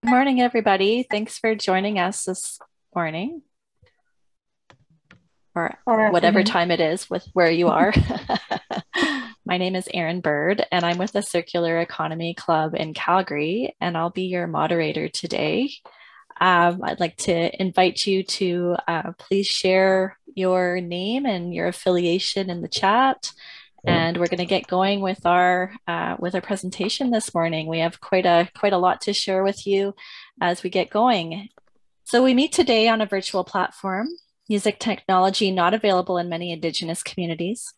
Morning, everybody. Thanks for joining us this morning, or Or whatever afternoon. time it is with where you are. My name is Erin Bird, and I'm with the Circular Economy Club in Calgary, and I'll be your moderator today. I'd like to invite you to please share your name and your affiliation in the chat. And we're going to get going with our presentation this morning. We have quite a lot to share with you as we get going. So we meet today on a virtual platform, using technology not available in many Indigenous communities.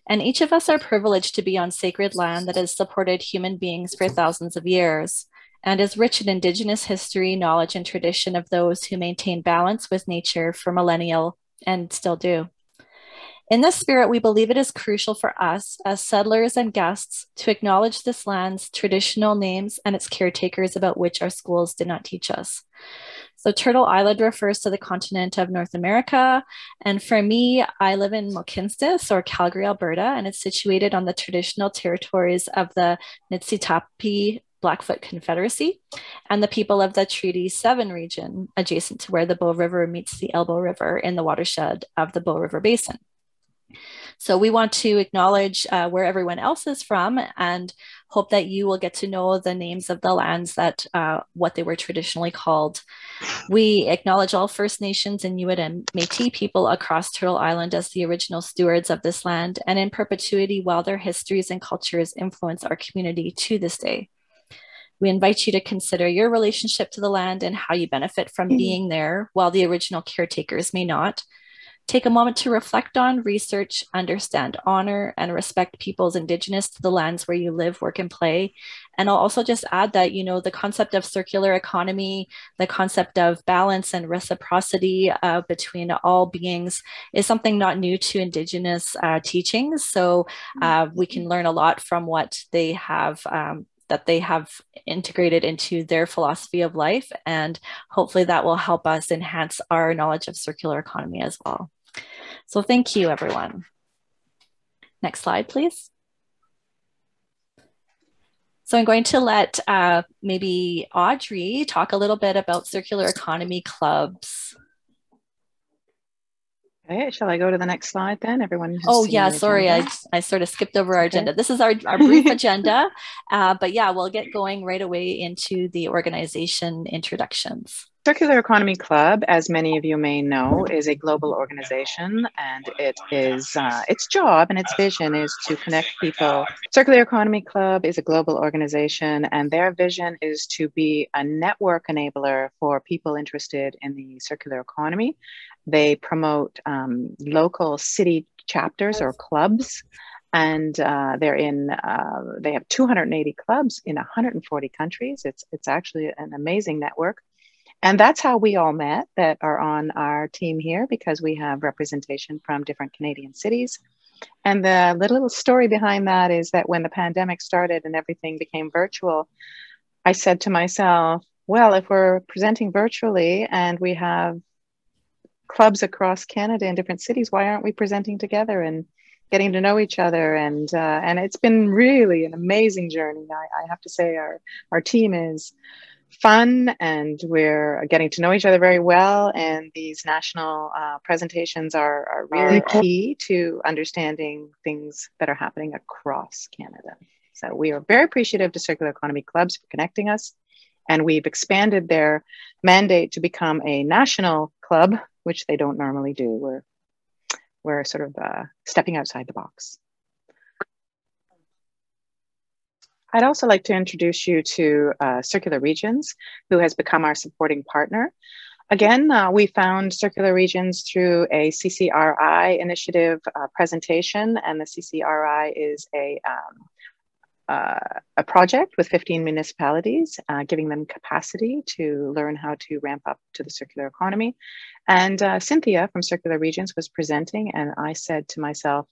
And each of us are privileged to be on sacred land that has supported human beings for thousands of years and is rich in Indigenous history, knowledge, and tradition of those who maintain balance with nature for millennia and still do. In this spirit, we believe it is crucial for us as settlers and guests to acknowledge this land's traditional names and its caretakers about which our schools did not teach us. So Turtle Island refers to the continent of North America. And for me, I live in Mohkinstsis or Calgary, Alberta, and it's situated on the traditional territories of the Niitsitapi Blackfoot Confederacy and the people of the Treaty 7 region, adjacent to where the Bow River meets the Elbow River in the watershed of the Bow River Basin. So we want to acknowledge where everyone else is from and hope that you will get to know the names of the lands that what they were traditionally called. We acknowledge all First Nations, Inuit, and Métis people across Turtle Island as the original stewards of this land and in perpetuity while their histories and cultures influence our community to this day. We invite you to consider your relationship to the land and how you benefit from being there while the original caretakers may not. Take a moment to reflect on, research, understand, honor, and respect peoples indigenous to the lands where you live, work, and play. And I'll also just add that, the concept of circular economy, the concept of balance and reciprocity between all beings is something not new to indigenous teachings. So we can learn a lot from what they have that they have integrated into their philosophy of life. And hopefully that will help us enhance our knowledge of circular economy as well. So thank you, everyone. Next slide, please. So I'm going to let maybe Audrey talk a little bit about circular economy clubs. Okay, shall I go to the next slide then? Everyone has Oh seen yeah, the sorry, I sort of skipped over our agenda. This is our brief agenda, but yeah, we'll get going right away into the organization introductions. Circular Economy Club, as many of you may know, is a global organization, and it is its job and its vision is to connect people. Circular Economy Club is a global organization, and their vision is to be a network enabler for people interested in the circular economy. They promote local city chapters or clubs, and they have 280 clubs in 140 countries. It's actually an amazing network. And that's how we all met that are on our team here, because we have representation from different Canadian cities. And the little story behind that is that when the pandemic started and everything became virtual, I said to myself, well, if we're presenting virtually and we have clubs across Canada in different cities, why aren't we presenting together and getting to know each other? And it's been really an amazing journey. I have to say our team is fun, and we're getting to know each other very well. And these national presentations are really key to understanding things that are happening across Canada. So we are very appreciative to Circular Economy Clubs for connecting us. And we've expanded their mandate to become a national club, which they don't normally do. We're sort of stepping outside the box. I'd also like to introduce you to Circular Regions, who has become our supporting partner. Again, we found Circular Regions through a CCRI initiative presentation, and the CCRI is a project with 15 municipalities, giving them capacity to learn how to ramp up to the circular economy. And Cynthia from Circular Regions was presenting, and I said to myself,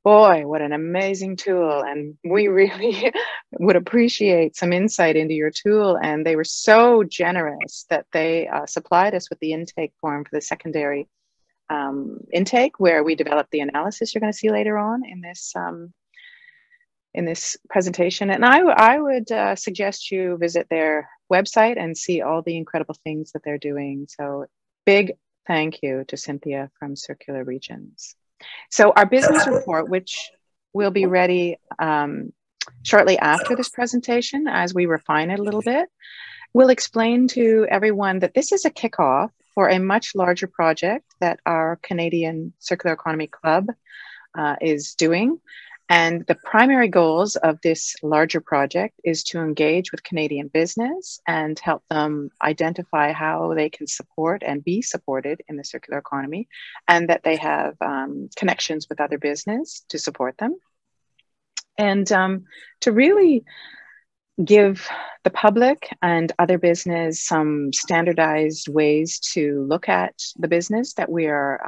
boy, what an amazing tool. And we really would appreciate some insight into your tool. And they were so generous that they supplied us with the intake form for the secondary intake, where we developed the analysis you're going to see later on in this in this presentation. And I would suggest you visit their website and see all the incredible things that they're doing. So big thank you to Cynthia from Circular Regions. So our business report, which will be ready shortly after this presentation as we refine it a little bit, will explain to everyone that this is a kickoff for a much larger project that our Canadian Circular Economy Club is doing. And the primary goals of this larger project is to engage with Canadian business and help them identify how they can support and be supported in the circular economy, and that they have connections with other business to support them. And to really give the public and other business some standardized ways to look at the business that we are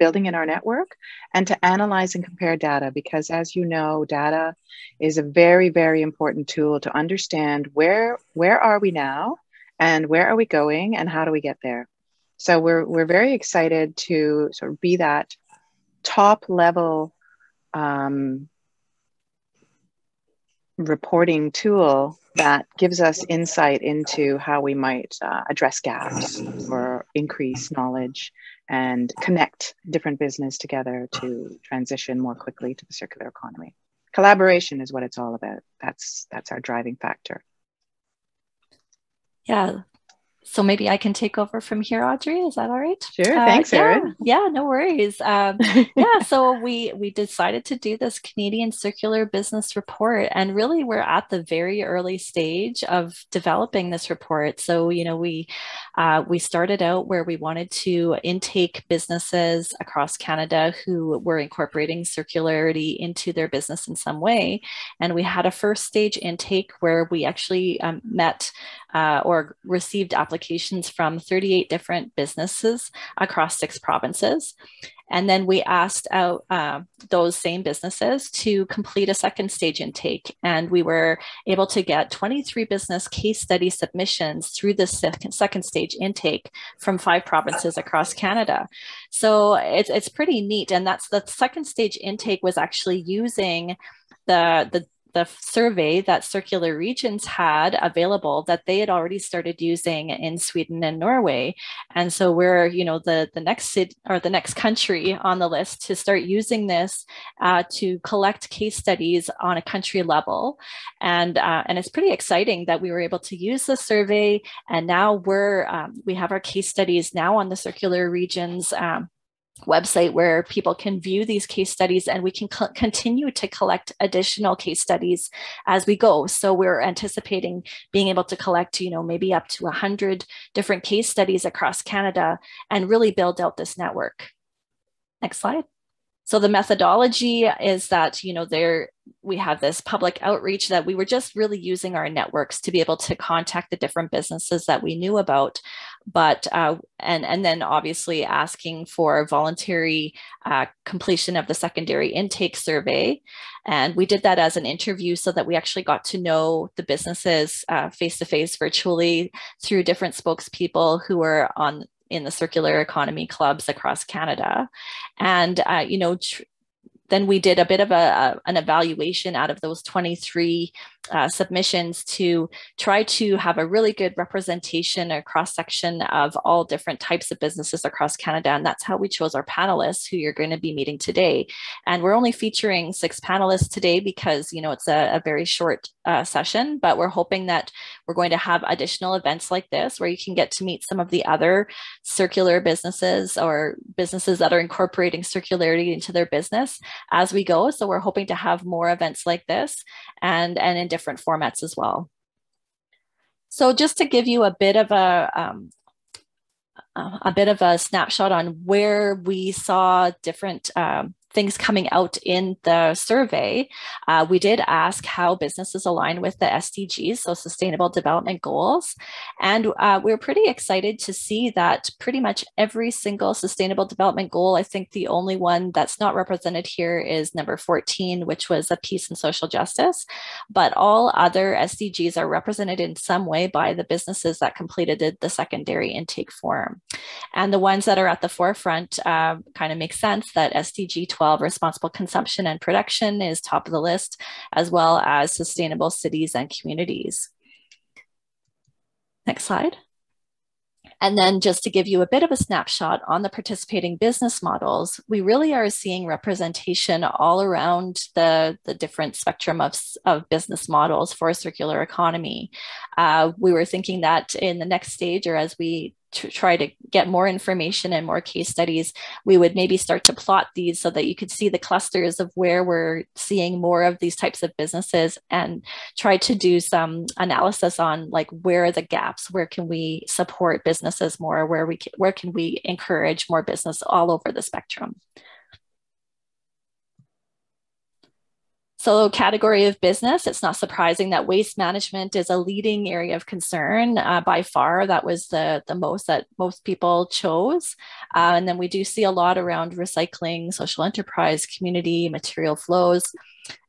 building in our network, and to analyze and compare data, because as you know, data is a very, very important tool to understand where are we now and where are we going and how do we get there. So we're very excited to sort of be that top level reporting tool that gives us insight into how we might address gaps or increase knowledge and connect different business together to transition more quickly to the circular economy. Collaboration is what it's all about. That's our driving factor. Yeah. So maybe I can take over from here, Audrey. Is that all right? Sure. Thanks, Erin. Yeah, no worries. So we decided to do this Canadian Circular Business Report, and really we're at the very early stage of developing this report. So, you know, we started out where we wanted to intake businesses across Canada who were incorporating circularity into their business in some way. And we had a first stage intake where we actually met or received applications from 38 different businesses across 6 provinces. And then we asked out those same businesses to complete a second stage intake. And we were able to get 23 business case study submissions through the second stage intake from 5 provinces across Canada. So it's pretty neat. And that's the second stage intake was actually using the survey that Circular Regions had available that they had already started using in Sweden and Norway. And so we're, you know, the next city or the next country on the list to start using this to collect case studies on a country level. And it's pretty exciting that we were able to use the survey. And now we have our case studies now on the Circular Regions website where people can view these case studies, and we can continue to collect additional case studies as we go. So we're anticipating being able to collect, you know, maybe up to 100 different case studies across Canada and really build out this network. Next slide. So the methodology is that, you know, we have this public outreach that we were just really using our networks to be able to contact the different businesses that we knew about, but and then obviously asking for voluntary completion of the secondary intake survey. And we did that as an interview so that we actually got to know the businesses face-to-face virtually through different spokespeople who were in the circular economy clubs across Canada. And, you know, then we did a bit of an evaluation out of those 23 submissions to try to have a really good representation, a cross-section of all different types of businesses across Canada. And that's how we chose our panelists who you're going to be meeting today. And we're only featuring 6 panelists today because, you know, it's a very short session, but we're hoping that we're going to have additional events like this where you can get to meet some of the other circular businesses or businesses that are incorporating circularity into their business as we go. So we're hoping to have more events like this and in different formats as well. So just to give you a bit of a snapshot on where we saw different things coming out in the survey, we did ask how businesses align with the SDGs, so Sustainable Development Goals. And we're pretty excited to see that pretty much every single Sustainable Development Goal, I think the only one that's not represented here is number 14, which was a peace and social justice. But all other SDGs are represented in some way by the businesses that completed the secondary intake form. And the ones that are at the forefront kind of make sense that SDG 12, responsible consumption and production is top of the list, as well as sustainable cities and communities. Next slide. And then just to give you a bit of a snapshot on the participating business models, we really are seeing representation all around the different spectrum of business models for a circular economy. We were thinking that in the next stage, or as we try to get more information and more case studies, we would maybe start to plot these so that you could see the clusters of where we're seeing more of these types of businesses, and try to do some analysis on like where are the gaps, where can we support businesses more, where can we encourage more business all over the spectrum. So category of business, it's not surprising that waste management is a leading area of concern. By far, that was the most that most people chose. And then we do see a lot around recycling, social enterprise, community, material flows.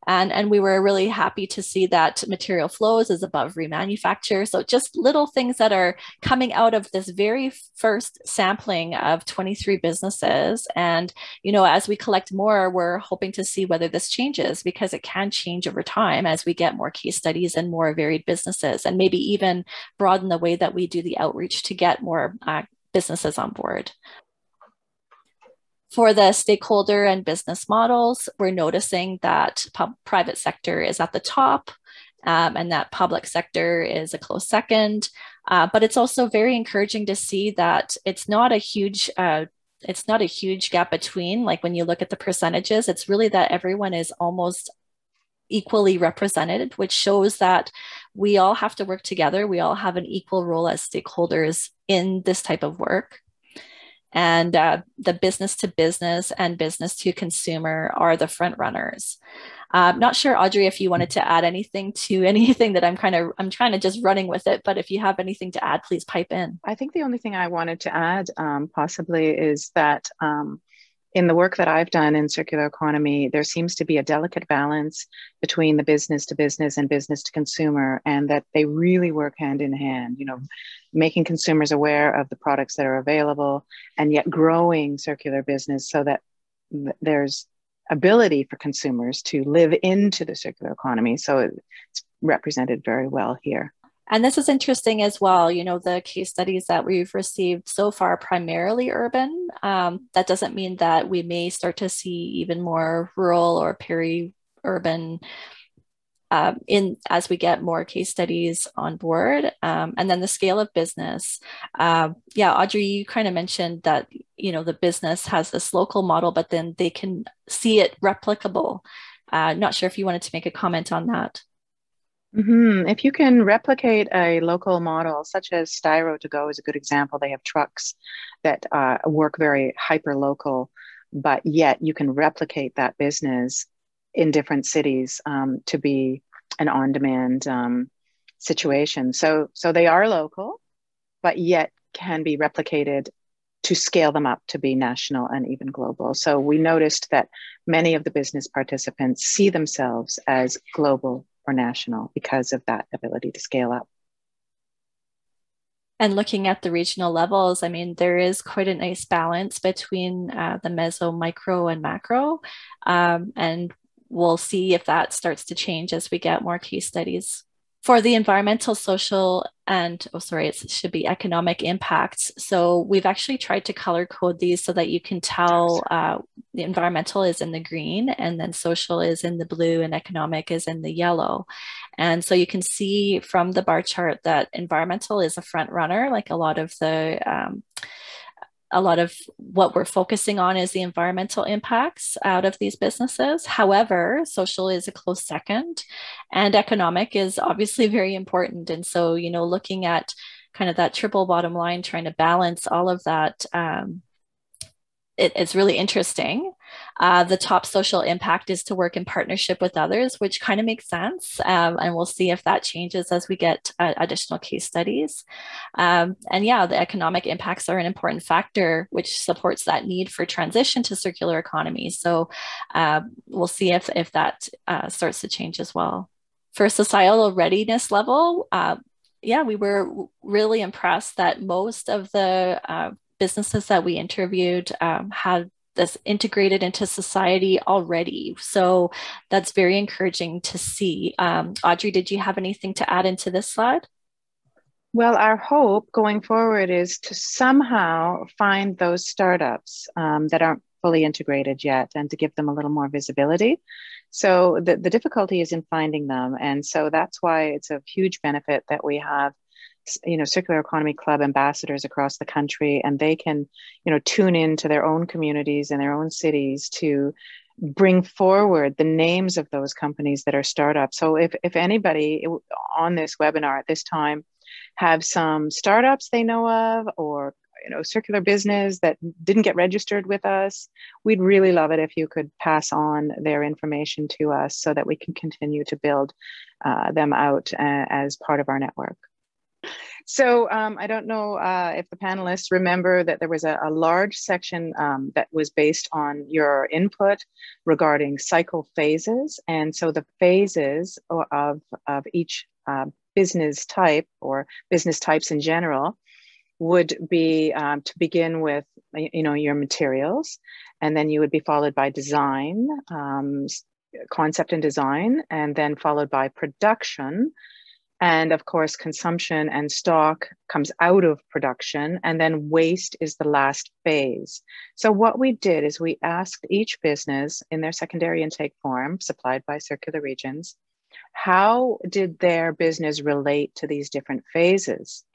And we were really happy to see that material flows is above remanufacture. So just little things that are coming out of this very first sampling of 23 businesses. And, you know, as we collect more, we're hoping to see whether this changes, because it can change over time as we get more case studies and more varied businesses, and maybe even broaden the way that we do the outreach to get more businesses on board. For the stakeholder and business models, we're noticing that private sector is at the top, and that public sector is a close second. But it's also very encouraging to see that it's not a huge gap between, like when you look at the percentages, it's really that everyone is almost equally represented, which shows that we all have to work together. We all have an equal role as stakeholders in this type of work. And the business to business and business to consumer are the front runners. Not sure, Audrey, if you wanted to add anything to anything that I'm trying to just running with it, but if you have anything to add, please pipe in. I think the only thing I wanted to add possibly is that in the work that I've done in circular economy, there seems to be a delicate balance between the business to business and business to consumer, and that they really work hand in hand, you know, making consumers aware of the products that are available, and yet growing circular business so that there's ability for consumers to live into the circular economy. So it's represented very well here. And this is interesting as well. You know, the case studies that we've received so far, primarily urban. That doesn't mean that we may start to see even more rural or peri-urban as we get more case studies on board. And then the scale of business. Yeah, Audrey, you kind of mentioned that, you know, the business has this local model, but then they can see it replicable. Not sure if you wanted to make a comment on that. Mm-hmm. If you can replicate a local model, such as Styro-Go is a good example. They have trucks that work very hyper-local, but yet you can replicate that business in different cities to be an on-demand situation. So they are local, but yet can be replicated to scale them up to be national and even global. So we noticed that many of the business participants see themselves as global or national because of that ability to scale up. And looking at the regional levels, I mean, there is quite a nice balance between the meso, micro, and macro. And we'll see if that starts to change as we get more case studies. For the environmental, social, and, it should be economic impacts. So we've actually tried to color code these so that you can tell the environmental is in the green, and then social is in the blue, and economic is in the yellow. And so you can see from the bar chart that environmental is a front runner, like a lot of what we're focusing on is the environmental impacts out of these businesses. However, social is a close second, and economic is obviously very important. And so, you know, looking at kind of that triple bottom line, trying to balance all of that, it's really interesting. The top social impact is to work in partnership with others, which kind of makes sense. And we'll see if that changes as we get additional case studies. And yeah, the economic impacts are an important factor, which supports that need for transition to circular economy. So we'll see if that starts to change as well. For societal readiness level, yeah, we were really impressed that most of the businesses that we interviewed had this integrated into society already. So that's very encouraging to see. Audrey, did you have anything to add into this slide? Well, our hope going forward is to somehow find those startups that aren't fully integrated yet and to give them a little more visibility. So the difficulty is in finding them. And so that's why it's a huge benefit that we have, Circular Economy Club ambassadors across the country, and they can, tune into their own communities and their own cities to bring forward the names of those companies that are startups. So if anybody on this webinar at this time have some startups they know of, or circular business that didn't get registered with us, we'd really love it if you could pass on their information to us so that we can continue to build them out as part of our network. So I don't know if the panelists remember that there was a large section that was based on your input regarding cycle phases. And so the phases of each business type, or business types in general, would be to begin with, your materials, and then you would be followed by design, concept and design, and then followed by production. And of course, consumption and stock comes out of production, and then waste is the last phase. So what we did is we asked each business in their secondary intake form supplied by Circular Regions, how did their business relate to these different phases?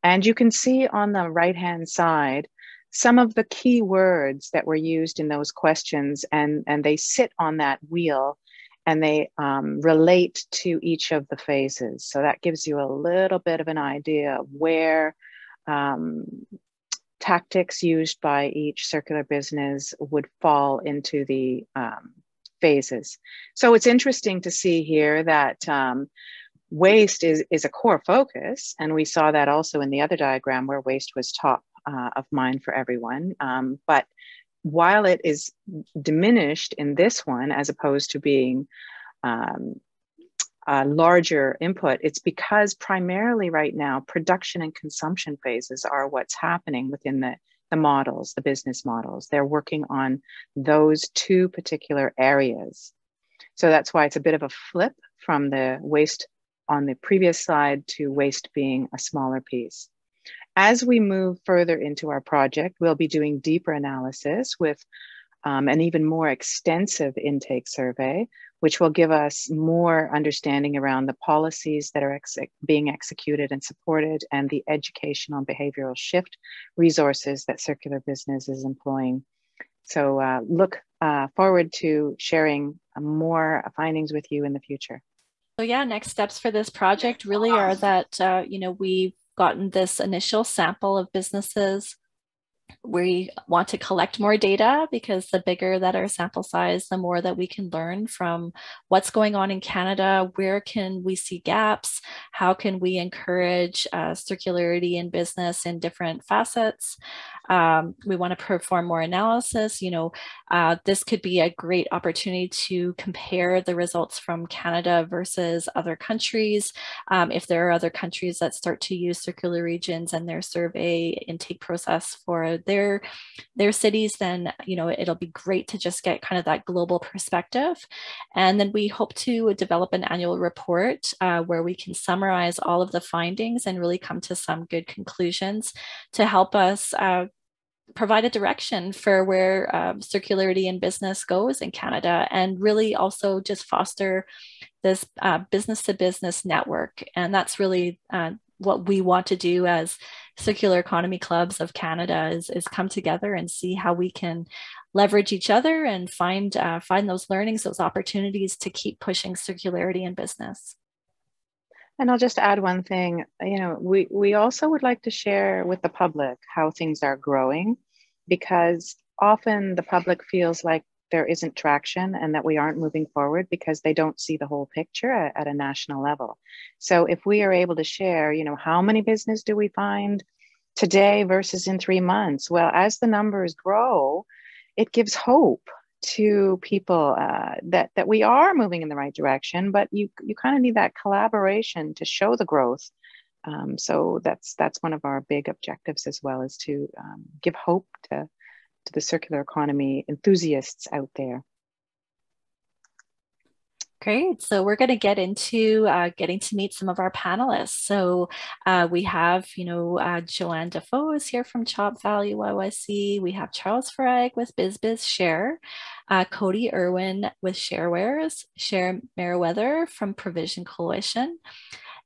And you can see on the right-hand side some of the key words that were used in those questions, and they sit on that wheel and they relate to each of the phases. So that gives you a little bit of an idea of where tactics used by each circular business would fall into the phases. So it's interesting to see here that waste is a core focus. And we saw that also in the other diagram where waste was top of mind for everyone. But while it is diminished in this one, as opposed to being a larger input, it's because primarily right now, production and consumption phases are what's happening within the models, the business models. They're working on those two particular areas. So that's why it's a bit of a flip from the waste on the previous slide to waste being a smaller piece. As we move further into our project, we'll be doing deeper analysis with an even more extensive intake survey, which will give us more understanding around the policies that are being executed and supported, and the educational behavioral shift resources that circular business is employing. So look forward to sharing more findings with you in the future. So yeah, next steps for this project really are that, we've gotten this initial sample of businesses. We want to collect more data, because the bigger that our sample size, the more that we can learn from what's going on in Canada. Where can we see gaps? How can we encourage circularity in business in different facets? We want to perform more analysis. This could be a great opportunity to compare the results from Canada versus other countries. If there are other countries that start to use circular regions and their survey intake process for their cities, then it'll be great to just get kind of that global perspective. And then we hope to develop an annual report where we can summarize all of the findings and really come to some good conclusions to help us provide a direction for where circularity in business goes in Canada, and really also just foster this business-to-business network. And that's really what we want to do as Circular Economy Clubs of Canada is come together and see how we can leverage each other and find those learnings, those opportunities to keep pushing circularity in business. And I'll just add one thing. We also would like to share with the public how things are growing, because often the public feels like there isn't traction and that we aren't moving forward because they don't see the whole picture at a national level. So if we are able to share, how many business do we find today versus in 3 months? Well, as the numbers grow, it gives hope to people that we are moving in the right direction, but you kind of need that collaboration to show the growth. So that's one of our big objectives as well, is to give hope to to the circular economy enthusiasts out there. Great. So we're going to get into getting to meet some of our panelists. So we have, Joanne Defoe is here from ChopValue YYC. We have Charles Farag with Bizbiz Share, Cody Irwin with ShareWares, Cher Meriwether from Provision Coalition,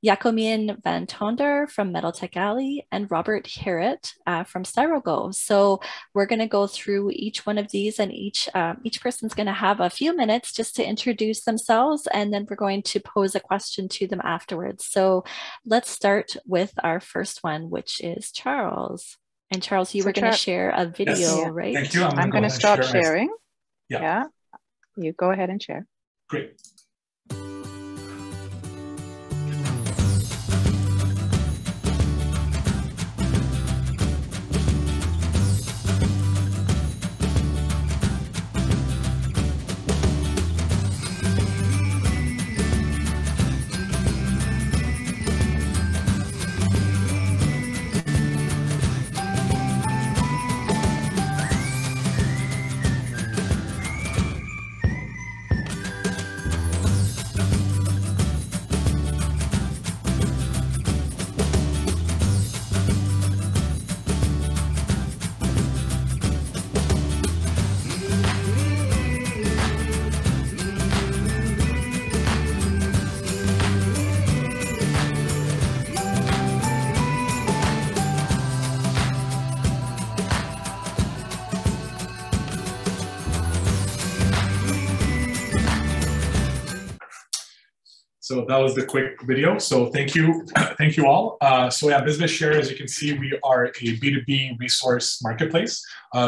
Jacomin van Tonder from Metal Tech Alley, and Robert Herrett from Styro-Go. So we're going to go through each one of these, and each person's going to have a few minutes just to introduce themselves, and then we're going to pose a question to them afterwards. So let's start with our first one, which is Charles. And Charles, you were going to share a video, yes. right? Thank you. I'm going to stop sharing. Yeah. You go ahead and share. Great. So that was the quick video. So thank you all. So yeah, Bizbiz Share, as you can see, we are a B2B resource marketplace.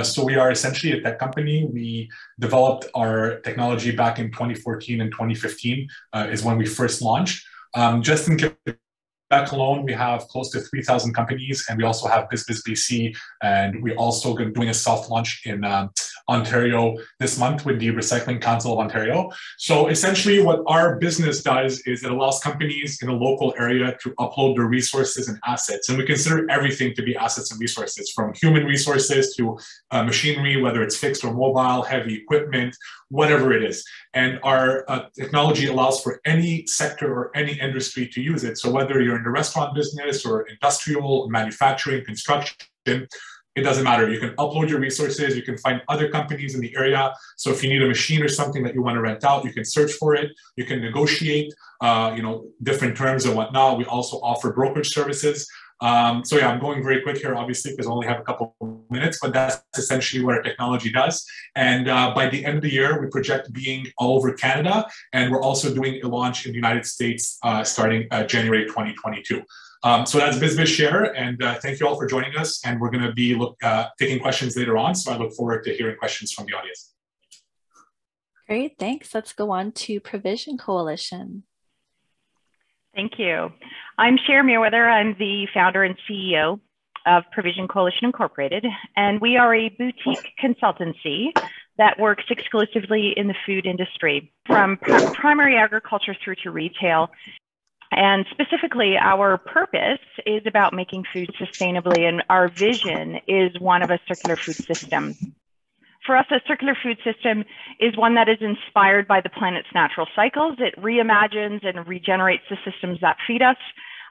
So we are essentially a tech company. We developed our technology back in 2014 and 2015 is when we first launched. Just in Quebec alone, we have close to 3,000 companies, and we also have Bizbiz BC, and we're also doing a soft launch in Ontario this month with the Recycling Council of Ontario. So essentially what our business does is it allows companies in a local area to upload their resources and assets. And we consider everything to be assets and resources, from human resources to machinery, whether it's fixed or mobile, heavy equipment, whatever it is. And our technology allows for any sector or any industry to use it. So whether you're in the restaurant business or industrial, manufacturing, construction, it doesn't matter. You can upload your resources. You can find other companies in the area. So if you need a machine or something that you want to rent out, you can search for it. You can negotiate, different terms and whatnot. We also offer brokerage services. So yeah, I'm going very quick here, obviously, because I only have a couple of minutes, but that's essentially what our technology does. And by the end of the year, we project being all over Canada, and we're also doing a launch in the United States starting January 2022. So that's Bizbiz Share, and thank you all for joining us. And we're going to be taking questions later on, so I look forward to hearing questions from the audience. Great, thanks. Let's go on to Provision Coalition. Thank you. I'm Cher Meriwether. I'm the founder and CEO of Provision Coalition Incorporated, and we are a boutique consultancy that works exclusively in the food industry, from primary agriculture through to retail. And specifically, our purpose is about making food sustainably, and our vision is one of a circular food system. For us, a circular food system is one that is inspired by the planet's natural cycles. It reimagines and regenerates the systems that feed us,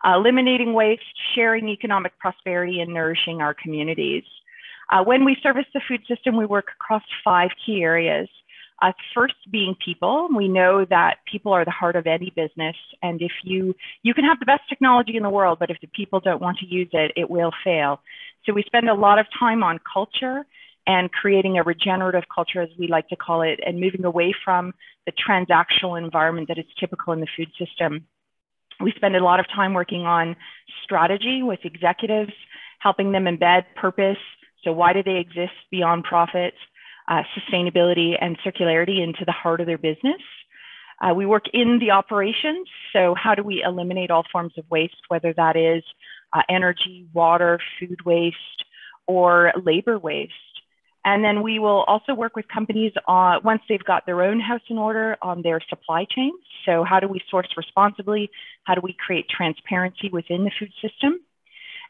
eliminating waste, sharing economic prosperity, and nourishing our communities. When we service the food system, we work across 5 key areas. First being people. We know that people are the heart of any business. And if you can have the best technology in the world, but if the people don't want to use it, it will fail. So we spend a lot of time on culture and creating a regenerative culture, as we like to call it, and moving away from the transactional environment that is typical in the food system. We spend a lot of time working on strategy with executives, helping them embed purpose. So why do they exist beyond profit? Sustainability and circularity into the heart of their business. We work in the operations. So how do we eliminate all forms of waste, whether that is energy, water, food waste, or labor waste? And then we will also work with companies once they've got their own house in order on their supply chains. So how do we source responsibly? How do we create transparency within the food system?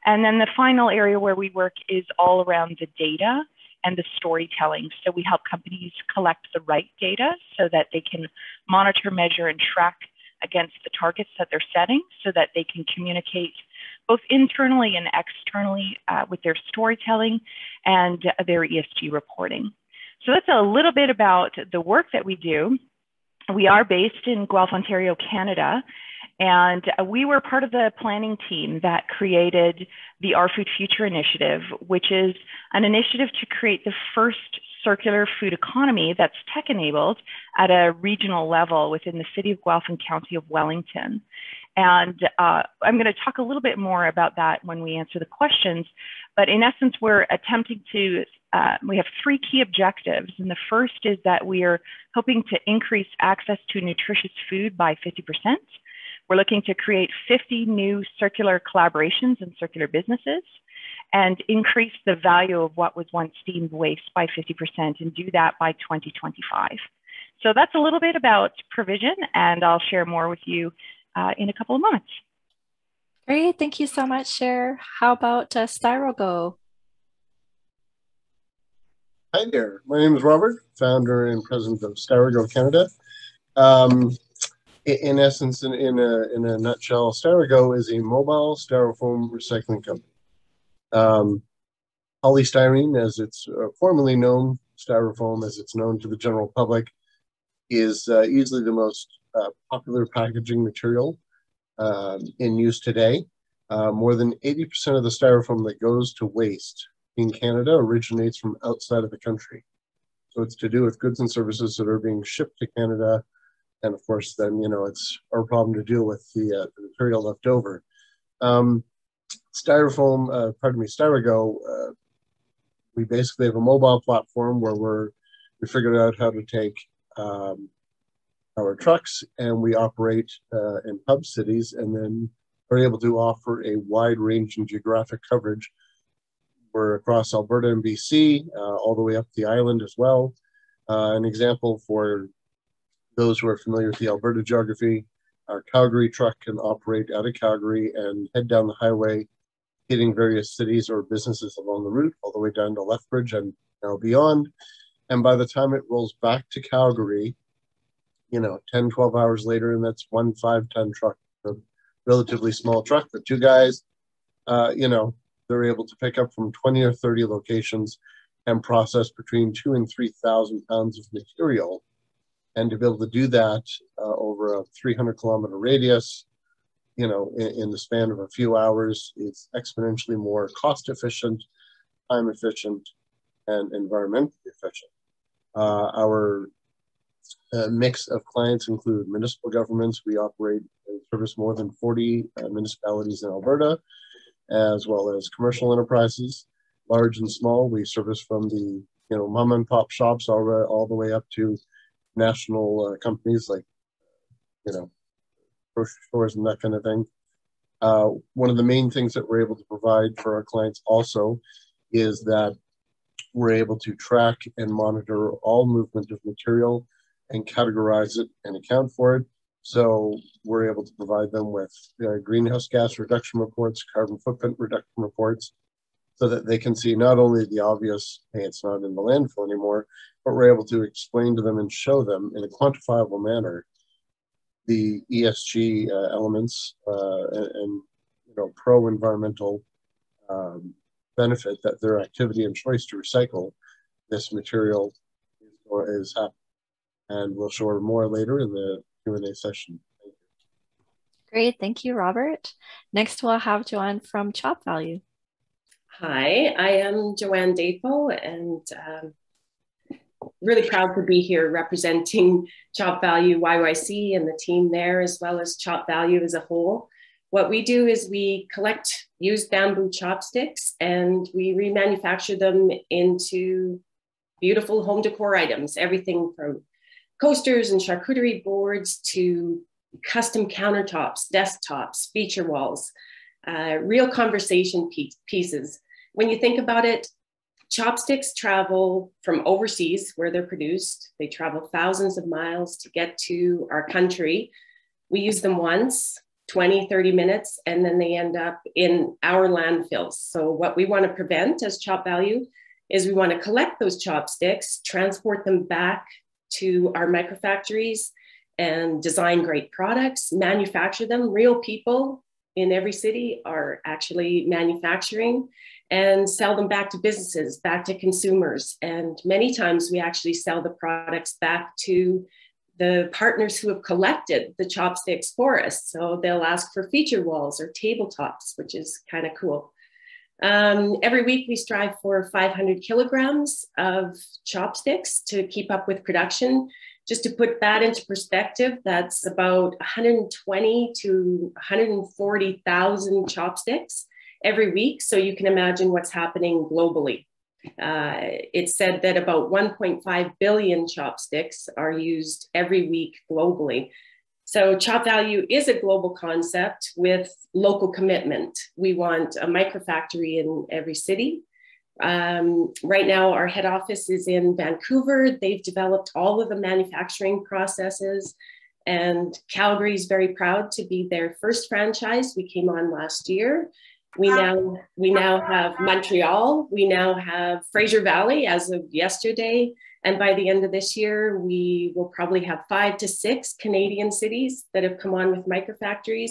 And then the final area where we work is all around the data and the storytelling. So we help companies collect the right data so that they can monitor, measure, and track against the targets that they're setting so that they can communicate both internally and externally with their storytelling and their ESG reporting. So that's a little bit about the work that we do. We are based in Guelph, Ontario, Canada, and we were part of the planning team that created the Our Food Future initiative, which is an initiative to create the first circular food economy that's tech-enabled at a regional level within the city of Guelph and county of Wellington. And I'm going to talk a little bit more about that when we answer the questions. But in essence, we're attempting to, we have three key objectives. And the first is that we are hoping to increase access to nutritious food by 50%. We're looking to create 50 new circular collaborations and circular businesses and increase the value of what was once deemed waste by 50% and do that by 2025. So that's a little bit about provision, and I'll share more with you in a couple of moments. Great, thank you so much, Cher. How about Styro-Go? Hi there, my name is Robert, founder and president of Styro-Go Canada. In essence, in a nutshell, Styro-Go is a mobile styrofoam recycling company. Polystyrene, as it's formerly known, styrofoam as it's known to the general public, is easily the most popular packaging material in use today. More than 80% of the styrofoam that goes to waste in Canada originates from outside of the country. So it's to do with goods and services that are being shipped to Canada. And of course, then, you know, it's our problem to deal with the material left over. Styro-Go, we basically have a mobile platform where we figured out how to take our trucks and we operate in hub cities, and then are able to offer a wide range in geographic coverage. We're across Alberta and BC, all the way up the island as well. An example for those who are familiar with the Alberta geography, our Calgary truck can operate out of Calgary and head down the highway, hitting various cities or businesses along the route, all the way down to Lethbridge and now beyond. And by the time it rolls back to Calgary, you know, 10, 12 hours later, and that's 1 5-ton truck, a relatively small truck, but two guys, you know, they're able to pick up from 20 or 30 locations and process between 2,000 and 3,000 pounds of material. And to be able to do that over a 300-kilometer radius, you know, in the span of a few hours, it's exponentially more cost efficient, time efficient, and environmentally efficient. Our mix of clients include municipal governments. We operate and service more than 40 municipalities in Alberta, as well as commercial enterprises, large and small. We service from the, you know, mom and pop shops all the way up to national companies like, you know, grocery stores and that kind of thing. One of the main things that we're able to provide for our clients also is that we're able to track and monitor all movement of material and categorize it and account for it. So we're able to provide them with greenhouse gas reduction reports, carbon footprint reduction reports, so that they can see not only the obvious, hey, it's not in the landfill anymore, but we're able to explain to them and show them in a quantifiable manner the ESG elements and you know, pro-environmental benefit that their activity and choice to recycle this material is happening. And we'll show more later in the Q&A session. Thank you. Great, thank you, Robert. Next, we'll have Joanne from ChopValue. Hi, I am Joanne Dapo, and really proud to be here representing ChopValue YYC and the team there, as well as ChopValue as a whole. What we do is we collect used bamboo chopsticks and we remanufacture them into beautiful home decor items, everything from coasters and charcuterie boards to custom countertops, desktops, feature walls, real conversation pieces. When you think about it, chopsticks travel from overseas where they're produced. They travel thousands of miles to get to our country. We use them once, 20, 30 minutes, and then they end up in our landfills. So what we want to prevent as ChopValue is we want to collect those chopsticks, transport them back to our microfactories and design great products, manufacture them. Real people in every city are actually manufacturing, and sell them back to businesses, back to consumers. And many times we actually sell the products back to the partners who have collected the chopsticks for us. So they'll ask for feature walls or tabletops, which is kind of cool. Every week we strive for 500 kilograms of chopsticks to keep up with production. Just to put that into perspective, that's about 120 to 140,000 chopsticks every week. So you can imagine what's happening globally. It's said that about 1.5 billion chopsticks are used every week globally. So ChopValue is a global concept with local commitment. We want a microfactory in every city. Right now, our head office is in Vancouver. They've developed all of the manufacturing processes, and Calgary is very proud to be their first franchise. We came on last year. We now have Montreal. We now have Fraser Valley as of yesterday. And by the end of this year, we will probably have 5 to 6 Canadian cities that have come on with microfactories.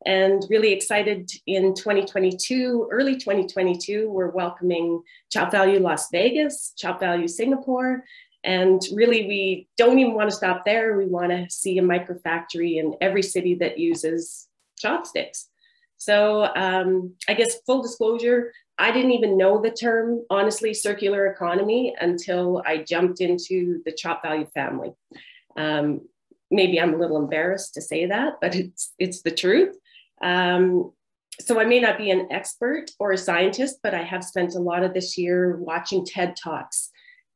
And really excited in 2022, early 2022, we're welcoming ChopValue Las Vegas, ChopValue Singapore. And really, we don't even want to stop there. We want to see a microfactory in every city that uses chopsticks. So I guess full disclosure, I didn't even know the term, honestly, circular economy until I jumped into the ChopValue family. Maybe I'm a little embarrassed to say that, but it's the truth. So I may not be an expert or a scientist, but I have spent a lot of this year watching TED Talks,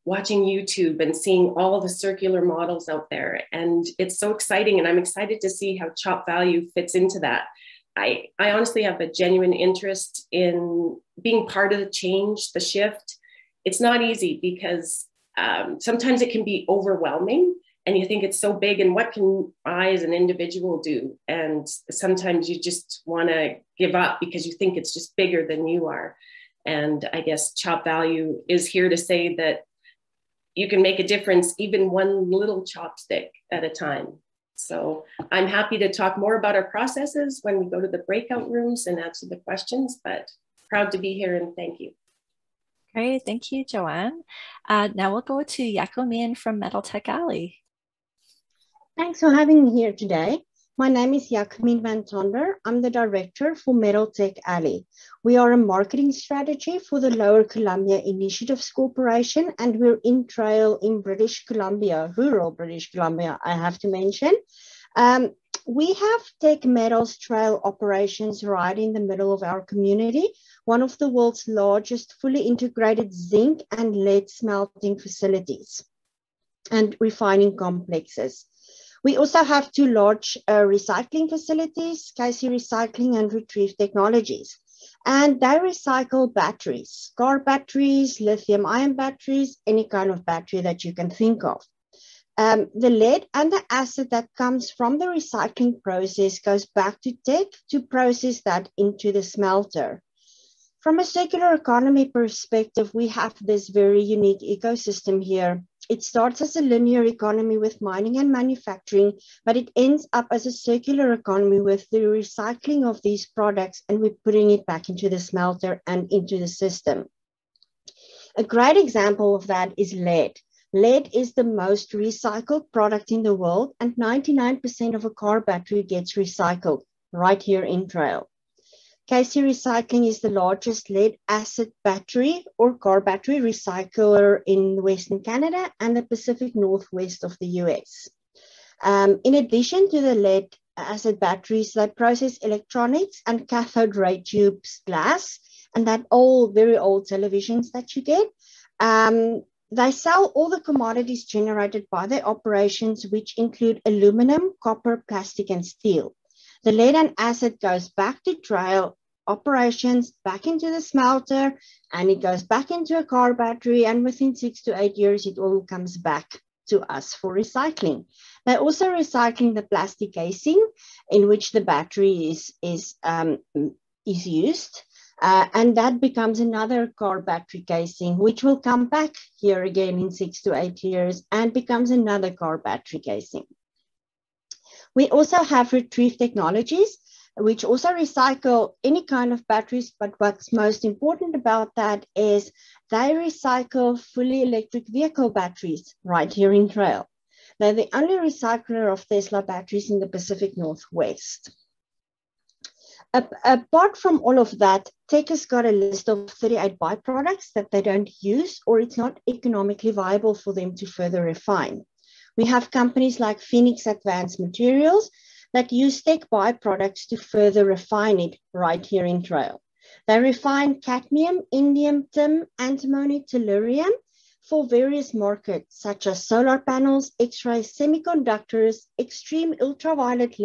watching YouTube, and seeing all the circular models out there. And it's so exciting, and I'm excited to see how ChopValue fits into that. I honestly have a genuine interest in being part of the change, the shift. It's not easy because sometimes it can be overwhelming and you think it's so big, and what can I as an individual do? And sometimes you just want to give up because you think it's just bigger than you are. And I guess ChopValue is here to say that you can make a difference, even one little chopstick at a time. So I'm happy to talk more about our processes when we go to the breakout rooms and answer the questions, but proud to be here, and thank you. Great, thank you, Joanne. Now we'll go to Yakomin from Metal Tech Alley. Thanks for having me here today. My name is Yakomin van Tonder. I'm the director for Metal Tech Alley. We are a marketing strategy for the Lower Columbia Initiatives Corporation, and we're in Trail in British Columbia, rural British Columbia, I have to mention. We have Tech Metals Trail operations right in the middle of our community, one of the world's largest fully integrated zinc and lead smelting facilities and refining complexes. We also have 2 large recycling facilities, KC Recycling and Retrieve Technologies. And they recycle batteries, car batteries, lithium-ion batteries, any kind of battery that you can think of. The lead and the acid that comes from the recycling process goes back to Tech to process that into the smelter. From a circular economy perspective, we have this very unique ecosystem here. It starts as a linear economy with mining and manufacturing, but it ends up as a circular economy with the recycling of these products, and we're putting it back into the smelter and into the system. A great example of that is lead. Lead is the most recycled product in the world, and 99% of a car battery gets recycled right here in Trail. KC Recycling is the largest lead acid battery or car battery recycler in Western Canada and the Pacific Northwest of the US. In addition to the lead acid batteries, they process electronics and cathode ray tubes glass, and that old, very old televisions that you get. They sell all the commodities generated by their operations, which include aluminum, copper, plastic, and steel. The lead and acid goes back to Trail operations, back into the smelter, and it goes back into a car battery, and within 6 to 8 years, it all comes back to us for recycling. They're also recycling the plastic casing in which the battery is used. And that becomes another car battery casing, which will come back here again in 6 to 8 years and becomes another car battery casing. We also have Retrieve Technologies, which also recycle any kind of batteries, but what's most important about that is they recycle fully electric vehicle batteries right here in Trail. They're the only recycler of Tesla batteries in the Pacific Northwest. Apart from all of that, Tech has got a list of 38 byproducts that they don't use, or it's not economically viable for them to further refine. We have companies like Phoenix Advanced Materials that use Tech byproducts to further refine it right here in Trail. They refine cadmium, indium, tin, antimony, tellurium for various markets such as solar panels, X-ray, semiconductors, extreme ultraviolet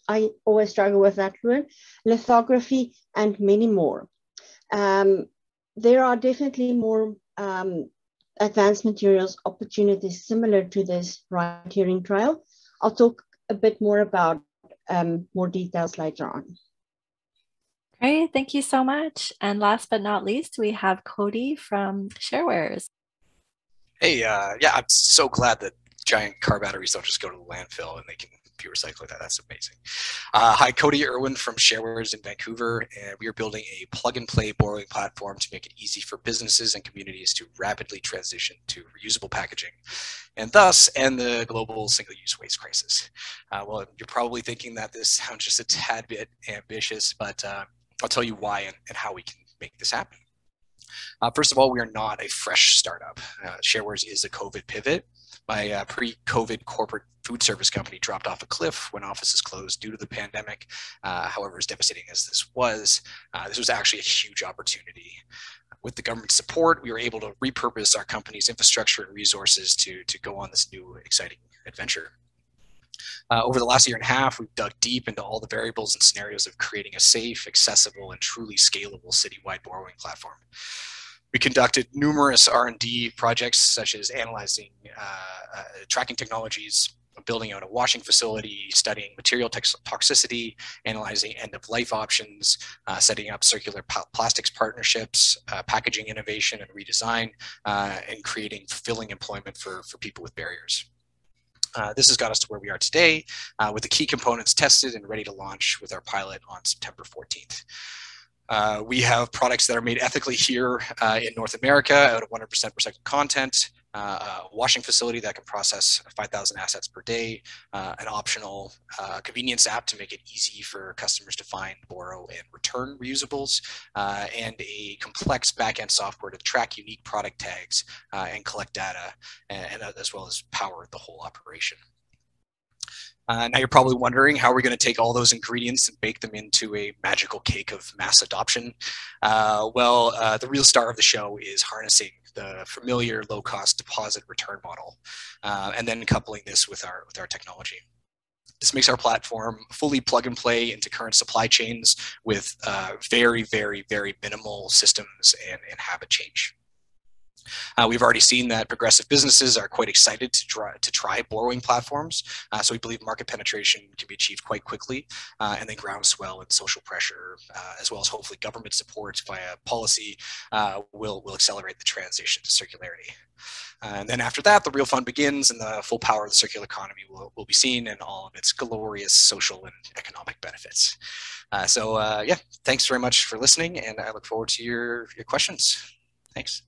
I always struggle with that word, lithography, and many more. There are definitely more advanced materials opportunities similar to this right here in Trail. I'll talk a bit more about more details later on. Great, thank you so much. And last but not least, we have Cody from ShareWares. Hey, yeah, I'm so glad that giant car batteries don't just go to the landfill and they can be recycled like that. That's amazing. Hi, Cody Irwin from ShareWares in Vancouver, and we are building a plug-and-play borrowing platform to make it easy for businesses and communities to rapidly transition to reusable packaging, and thus end the global single-use waste crisis. Well, you're probably thinking that this sounds just a tad bit ambitious, but I'll tell you why and how we can make this happen. First of all, we are not a fresh startup. ShareWares is a COVID pivot. My pre-COVID corporate food service company dropped off a cliff when offices closed due to the pandemic. However, as devastating as this was actually a huge opportunity. With the government support, we were able to repurpose our company's infrastructure and resources to go on this new exciting adventure. Over the last year and a half, we've dug deep into all the variables and scenarios of creating a safe, accessible, and truly scalable citywide borrowing platform. We conducted numerous R&D projects, such as analyzing tracking technologies, building out a washing facility, studying material toxicity, analyzing end-of-life options, setting up circular plastics partnerships, packaging innovation and redesign, and creating fulfilling employment for people with barriers. This has got us to where we are today, with the key components tested and ready to launch with our pilot on September 14th. We have products that are made ethically here in North America out of 100% recycled content, a washing facility that can process 5,000 assets per day, an optional convenience app to make it easy for customers to find, borrow, and return reusables, and a complex backend software to track unique product tags and collect data, and as well as power the whole operation. Now you're probably wondering how we're going to take all those ingredients and bake them into a magical cake of mass adoption. The real star of the show is harnessing the familiar low-cost deposit return model, and then coupling this with our technology. This makes our platform fully plug and play into current supply chains with very, very, very minimal systems and habit change. We've already seen that progressive businesses are quite excited to try borrowing platforms, so we believe market penetration can be achieved quite quickly, and then groundswell and social pressure, as well as hopefully government support via policy, will accelerate the transition to circularity. And then after that, the real fun begins, and the full power of the circular economy will be seen in all of its glorious social and economic benefits. Yeah, thanks very much for listening, and I look forward to your questions. Thanks.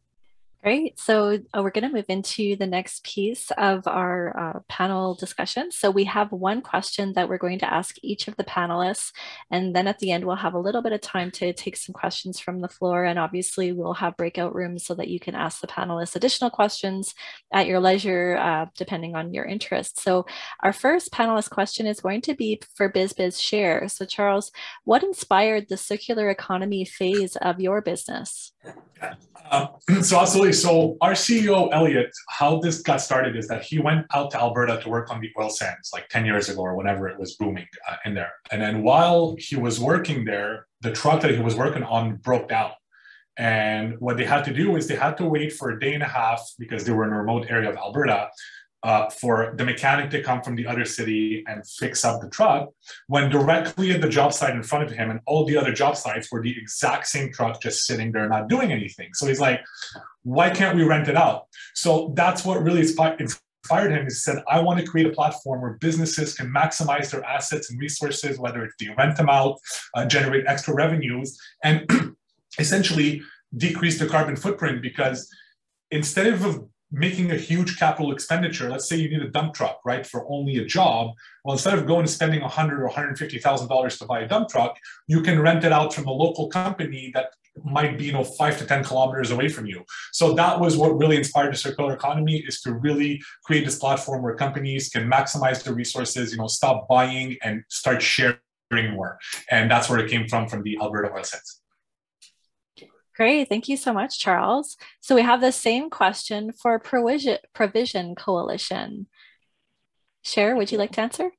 Great. So we're going to move into the next piece of our panel discussion. So we have one question that we're going to ask each of the panelists. And then at the end, we'll have a little bit of time to take some questions from the floor. And obviously, we'll have breakout rooms so that you can ask the panelists additional questions at your leisure, depending on your interest. So our first panelist question is going to be for Bizbiz Share. So Charles, what inspired the circular economy phase of your business? So absolutely. So our CEO, Elliot, how this got started is that he went out to Alberta to work on the oil sands like 10 years ago or whenever it was booming in there. And then while he was working there, the truck that he was working on broke down. And what they had to do is they had to wait for a day and a half, because they were in a remote area of Alberta, for the mechanic to come from the other city and fix up the truck, when directly at the job site in front of him and all the other job sites were the exact same truck just sitting there not doing anything. So he's like, why can't we rent it out? So that's what really inspired him. He said, I want to create a platform where businesses can maximize their assets and resources, whether it's they rent them out, generate extra revenues, and essentially decrease the carbon footprint, because instead of making a huge capital expenditure, let's say you need a dump truck, right, for only a job. Well, instead of going and spending $100,000 or $150,000 to buy a dump truck, you can rent it out from a local company that might be 5 to 10 kilometers away from you. So that was what really inspired the circular economy, is to really create this platform where companies can maximize their resources, stop buying and start sharing more. And that's where it came from the Alberta Oil Sands. Great, thank you so much, Charles. So we have the same question for Provision Coalition. Cher, would you like to answer?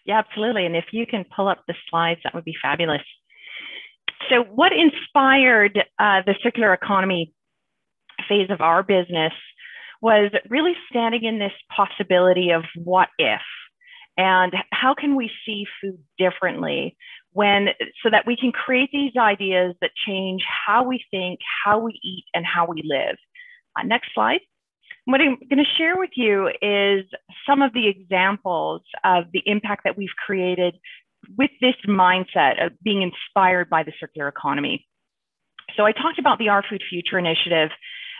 Yeah, absolutely. And if you can pull up the slides, that would be fabulous. So what inspired the circular economy phase of our business was really standing in this possibility of what if, and how can we see food differently so that we can create these ideas that change how we think, how we eat, and how we live. Next slide. What I'm going to share with you is some of the examples of the impact that we've created with this mindset of being inspired by the circular economy. So I talked about the Our Food Future initiative,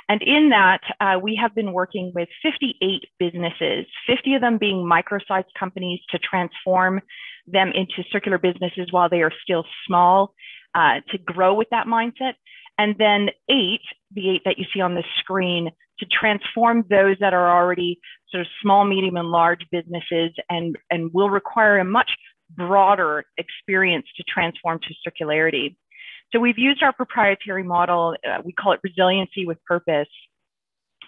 and in that we have been working with 58 businesses, 50 of them being micro-sized companies, to transform them into circular businesses while they are still small, to grow with that mindset. And then the 8 that you see on the screen, to transform those that are already sort of small, medium, and large businesses, and will require a much broader experience to transform to circularity. So we've used our proprietary model, we call it resiliency with purpose.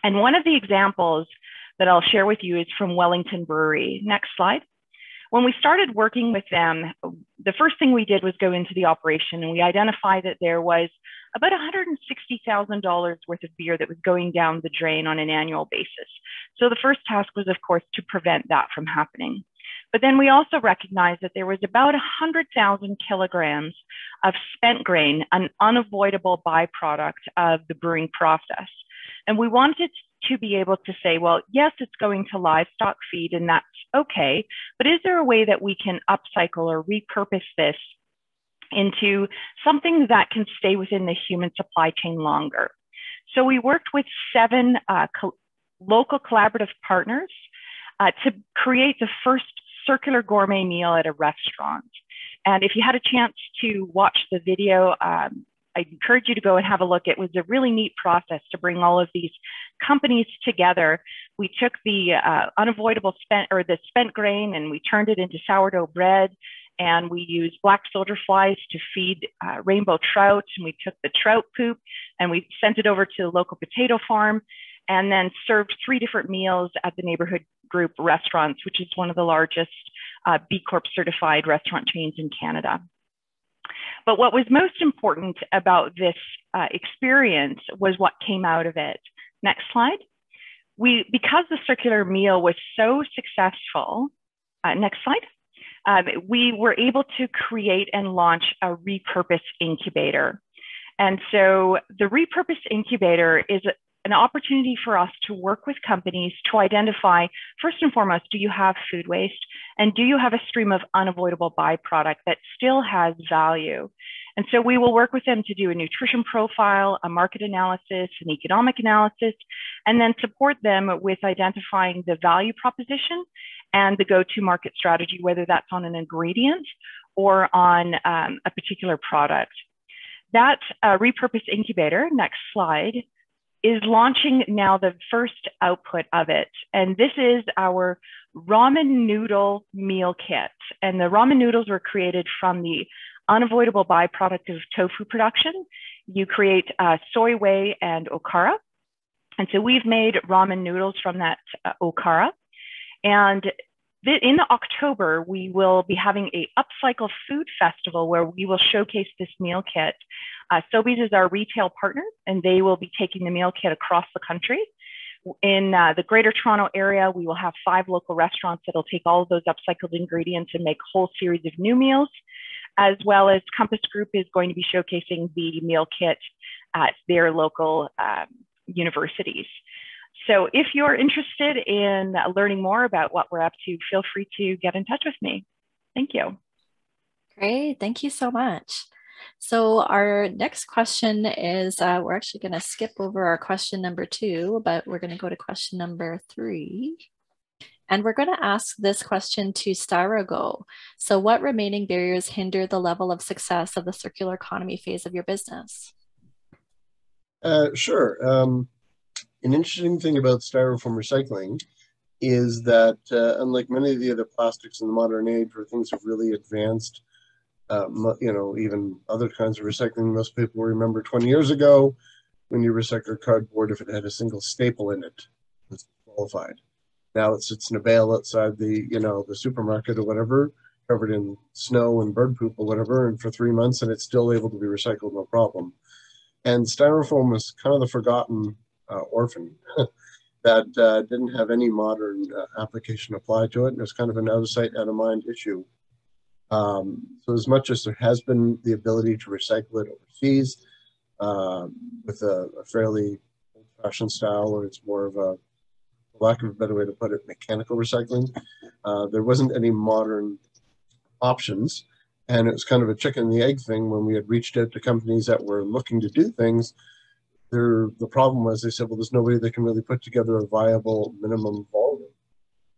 And one of the examples that I'll share with you is from Wellington Brewery. Next slide. When we started working with them, the first thing we did was go into the operation, and we identified that there was about $160,000 worth of beer that was going down the drain on an annual basis. So the first task was, of course, to prevent that from happening. But then we also recognized that there was about 100,000 kilograms of spent grain, an unavoidable byproduct of the brewing process. And we wanted to be able to say, well, yes, it's going to livestock feed, and that's okay, but is there a way that we can upcycle or repurpose this into something that can stay within the human supply chain longer? So we worked with 7 local collaborative partners to create the first circular gourmet meal at a restaurant. And if you had a chance to watch the video, I encourage you to go and have a look. It was a really neat process to bring all of these companies together. We took the unavoidable spent grain, and we turned it into sourdough bread. And we used black soldier flies to feed rainbow trout. And we took the trout poop and we sent it over to the local potato farm, and then served 3 different meals at the Neighborhood Group restaurants, which is one of the largest B Corp certified restaurant chains in Canada. But what was most important about this experience was what came out of it. Next slide. Because the circular meal was so successful, next slide, we were able to create and launch a repurpose incubator. And so the repurpose incubator is an opportunity for us to work with companies to identify, first and foremost, do you have food waste? And do you have a stream of unavoidable byproduct that still has value? And so we will work with them to do a nutrition profile, a market analysis, an economic analysis, and then support them with identifying the value proposition and the go-to market strategy, whether that's on an ingredient or on a particular product. That repurpose incubator, next slide, is launching now the first output of it. And this is our ramen noodle meal kit. And the ramen noodles were created from the unavoidable byproduct of tofu production. You create soy whey and okara. And so we've made ramen noodles from that okara. And in October, we will be having a upcycle food festival where we will showcase this meal kit. Sobeys is our retail partner, and they will be taking the meal kit across the country. In the Greater Toronto area, we will have 5 local restaurants that'll take all of those upcycled ingredients and make a whole series of new meals, as well as Compass Group is going to be showcasing the meal kit at their local universities. So if you're interested in learning more about what we're up to, feel free to get in touch with me. Thank you. Great, thank you so much. So our next question is, we're actually going to skip over our question number 2, but we're going to go to question number 3. And we're going to ask this question to Styro-Go. So what remaining barriers hinder the level of success of the circular economy phase of your business? Sure. An interesting thing about styrofoam recycling is that unlike many of the other plastics in the modern age where things have really advanced, you know, even other kinds of recycling, most people remember 20 years ago when you recycled cardboard, if it had a single staple in it, it was qualified. Now it sits in a bale outside the, you know, the supermarket or whatever, covered in snow and bird poop or whatever, and for 3 months, and it's still able to be recycled, no problem. And styrofoam is kind of the forgotten orphan that didn't have any modern application applied to it, and it's kind of an out of sight, out of mind issue. So as much as there has been the ability to recycle it overseas with a fairly old-fashioned style, or it's more of a, for lack of a better way to put it, mechanical recycling, there wasn't any modern options. And it was kind of a chicken and the egg thing when we had reached out to companies that were looking to do things. The problem was they said, well, there's nobody that can really put together a viable minimum volume.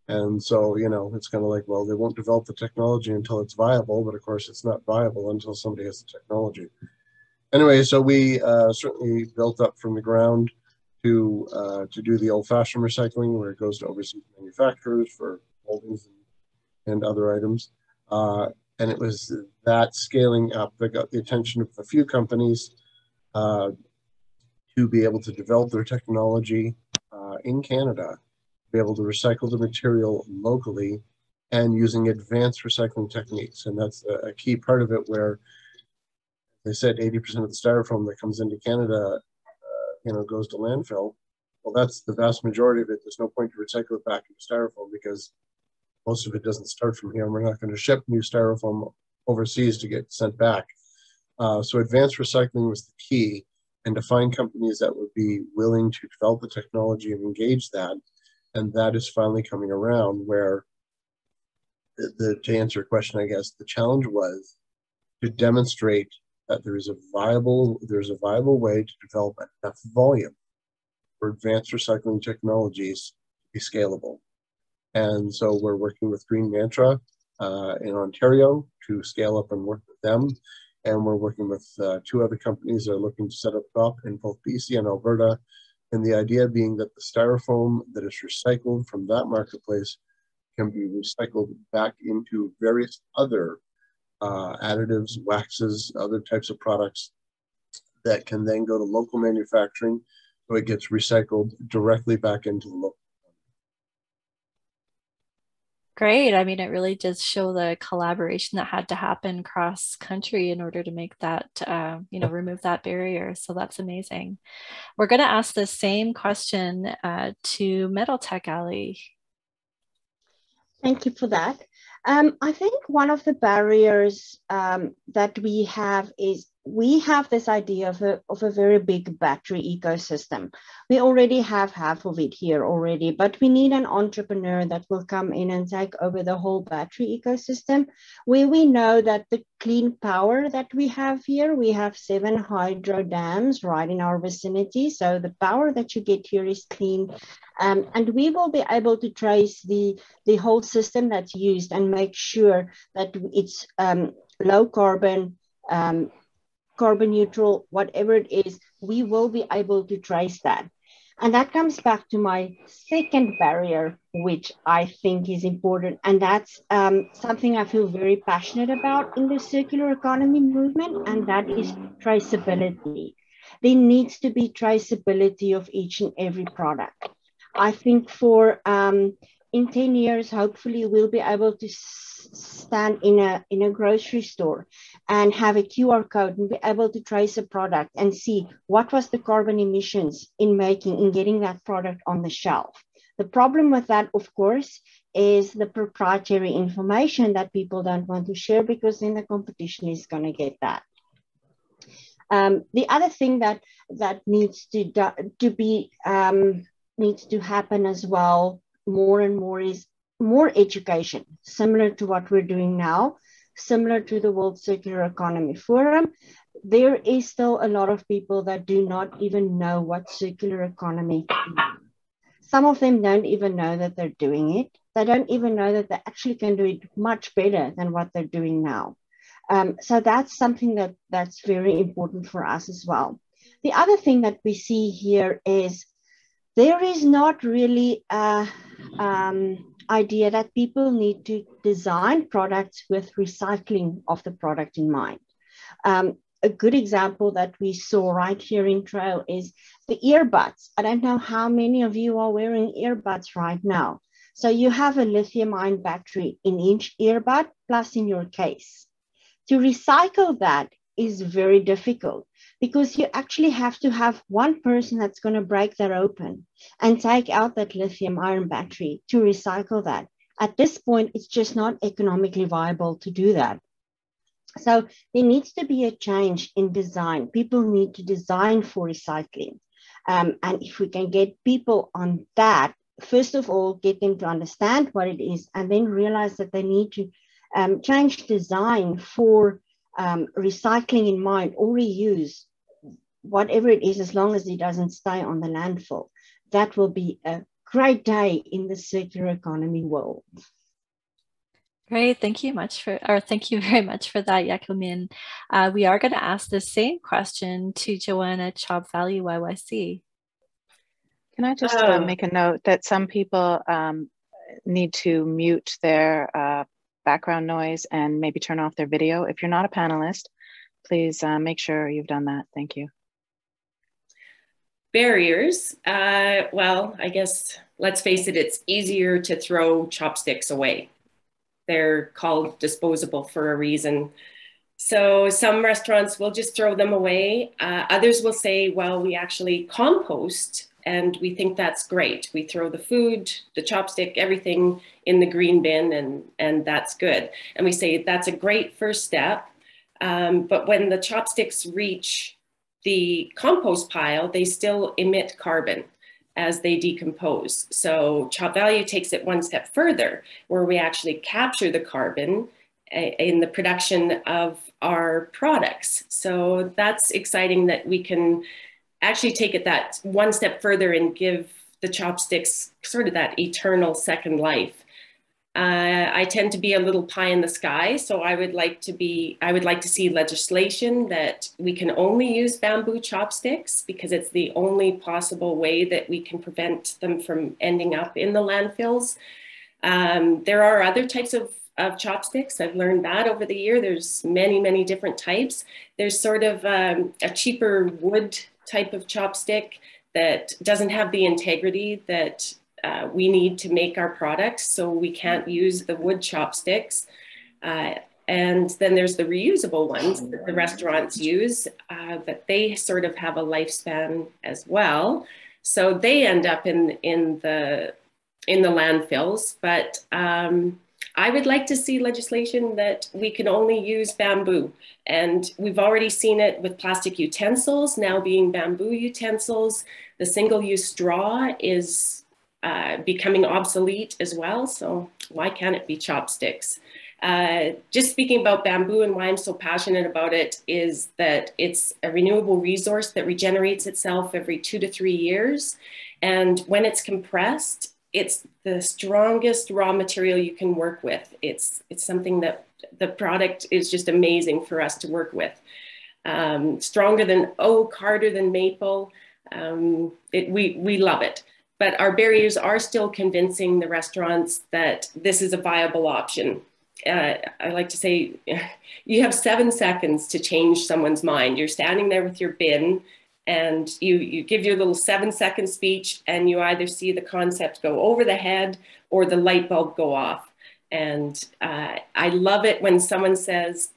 And so, you know, it's kind of like, well, they won't develop the technology until it's viable, but of course it's not viable until somebody has the technology. Anyway, so we certainly built up from the ground to do the old-fashioned recycling where it goes to overseas manufacturers for moldings and other items. And it was that scaling up that got the attention of a few companies to be able to develop their technology in Canada, be able to recycle the material locally and using advanced recycling techniques. And that's a key part of it where they said 80% of the styrofoam that comes into Canada, you know, goes to landfill. Well, that's the vast majority of it. There's no point to recycle it back into styrofoam because most of it doesn't start from here, and we're not going to ship new styrofoam overseas to get sent back. So advanced recycling was the key, and to find companies that would be willing to develop the technology and engage that. And that is finally coming around where, to answer your question, I guess, the challenge was to demonstrate that there's a viable way to develop enough volume for advanced recycling technologies to be scalable. And so we're working with Green Mantra in Ontario to scale up and work with them. And we're working with 2 other companies that are looking to set up shop in both BC and Alberta. And the idea being that the styrofoam that is recycled from that marketplace can be recycled back into various other additives, waxes, other types of products that can then go to local manufacturing. So it gets recycled directly back into the local. Great. I mean, it really does show the collaboration that had to happen cross country in order to make that, you know, remove that barrier. So that's amazing. We're going to ask the same question to Metal Tech Ali. Thank you for that. I think one of the barriers that we have is we have this idea of a very big battery ecosystem. We already have half of it here already, but we need an entrepreneur that will come in and take over the whole battery ecosystem, where we know that the clean power that we have here, we have 7 hydro dams right in our vicinity. So the power that you get here is clean. And we will be able to trace the whole system that's used and make sure that it's low carbon, carbon neutral, whatever it is, we will be able to trace that. And that comes back to my second barrier, which I think is important. And that's something I feel very passionate about in the circular economy movement, and that is traceability. There needs to be traceability of each and every product. I think for in 10 years, hopefully we'll be able to stand in a grocery store and have a QR code and be able to trace a product and see what was the carbon emissions in getting that product on the shelf. The problem with that, of course, is the proprietary information that people don't want to share, because then the competition is going to get that. The other thing that needs to happen as well more and more is more education, similar to what we're doing now, similar to the World Circular Economy Forum. There is still a lot of people that do not even know what circular economy is. Some of them don't even know that they're doing it. They don't even know that they actually can do it much better than what they're doing now. So that's something that's very important for us as well. The other thing that we see here is there is not really a idea that people need to design products with recycling of the product in mind. A good example that we saw right here in Trail is the earbuds. I don't know how many of you are wearing earbuds right now. So you have a lithium-ion battery in each earbud plus in your case. To recycle that is very difficult, because you actually have to have one person that's going to break that open and take out that lithium-ion battery to recycle that. At this point, it's just not economically viable to do that. So there needs to be a change in design. People need to design for recycling. And if we can get people on that, first of all, get them to understand what it is, and then realize that they need to change design for recycling in mind, or reuse, whatever it is, as long as it doesn't stay on the landfill. That will be a great day in the circular economy world. Great, thank you very much for that, Jacqueline. We are going to ask the same question to Joanna ChopValue YYC. Can I just make a note that some people need to mute their background noise and maybe turn off their video. If you're not a panelist, please make sure you've done that. Thank you. Barriers. Well, I guess, let's face it, it's easier to throw chopsticks away. They're called disposable for a reason. So some restaurants will just throw them away. Others will say, well, we actually compost, and we think that's great. We throw the food, the chopstick, everything in the green bin, and that's good. And we say that's a great first step. But when the chopsticks reach the compost pile, they still emit carbon as they decompose. So ChopValue takes it one step further, where we actually capture the carbon in the production of our products. So that's exciting that we can actually take it that one step further and give the chopsticks sort of that eternal second life. I tend to be a little pie in the sky, so I would like to see legislation that we can only use bamboo chopsticks, because it's the only possible way that we can prevent them from ending up in the landfills. There are other types of chopsticks. I've learned that over the year. There's many, many different types. There's sort of a cheaper wood type of chopstick that doesn't have the integrity that we need to make our products, so we can't use the wood chopsticks. And then there's the reusable ones that the restaurants use, but they sort of have a lifespan as well. So they end up in the landfills. But I would like to see legislation that we can only use bamboo. And we've already seen it with plastic utensils now being bamboo utensils. The single-use straw is becoming obsolete as well. So why can't it be chopsticks? Just speaking about bamboo and why I'm so passionate about it is that it's a renewable resource that regenerates itself every 2 to 3 years. And when it's compressed, it's the strongest raw material you can work with. It's something that the product is just amazing for us to work with. Stronger than oak, harder than maple. We love it. But our barriers are still convincing the restaurants that this is a viable option. I like to say, you have 7 seconds to change someone's mind. You're standing there with your bin, and you give your little 7-second speech, and you either see the concept go over the head or the light bulb go off. And I love it when someone says,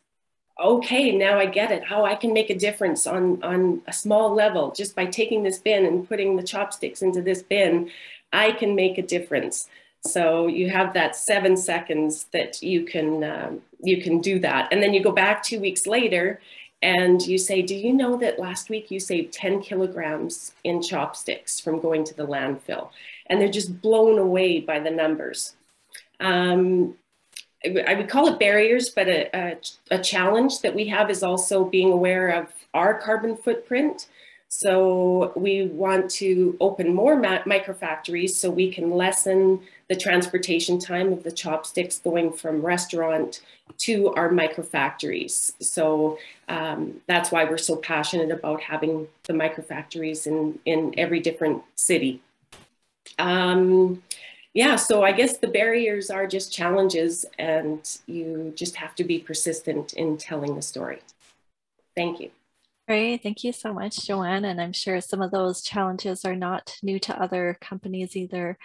okay, now I get it, how I can make a difference on a small level. Just by taking this bin and putting the chopsticks into this bin, I can make a difference. So you have that 7 seconds that you can do that. And then you go back 2 weeks later and you say, do you know that last week you saved 10 kilograms in chopsticks from going to the landfill? And they're just blown away by the numbers. I would call it barriers, but a challenge that we have is also being aware of our carbon footprint. So we want to open more microfactories so we can lessen the transportation time of the chopsticks going from restaurant to our microfactories. So that's why we're so passionate about having the microfactories in every different city. Yeah, so I guess the barriers are just challenges, and you just have to be persistent in telling the story. Thank you. Great, thank you so much, Joanne. And I'm sure some of those challenges are not new to other companies either.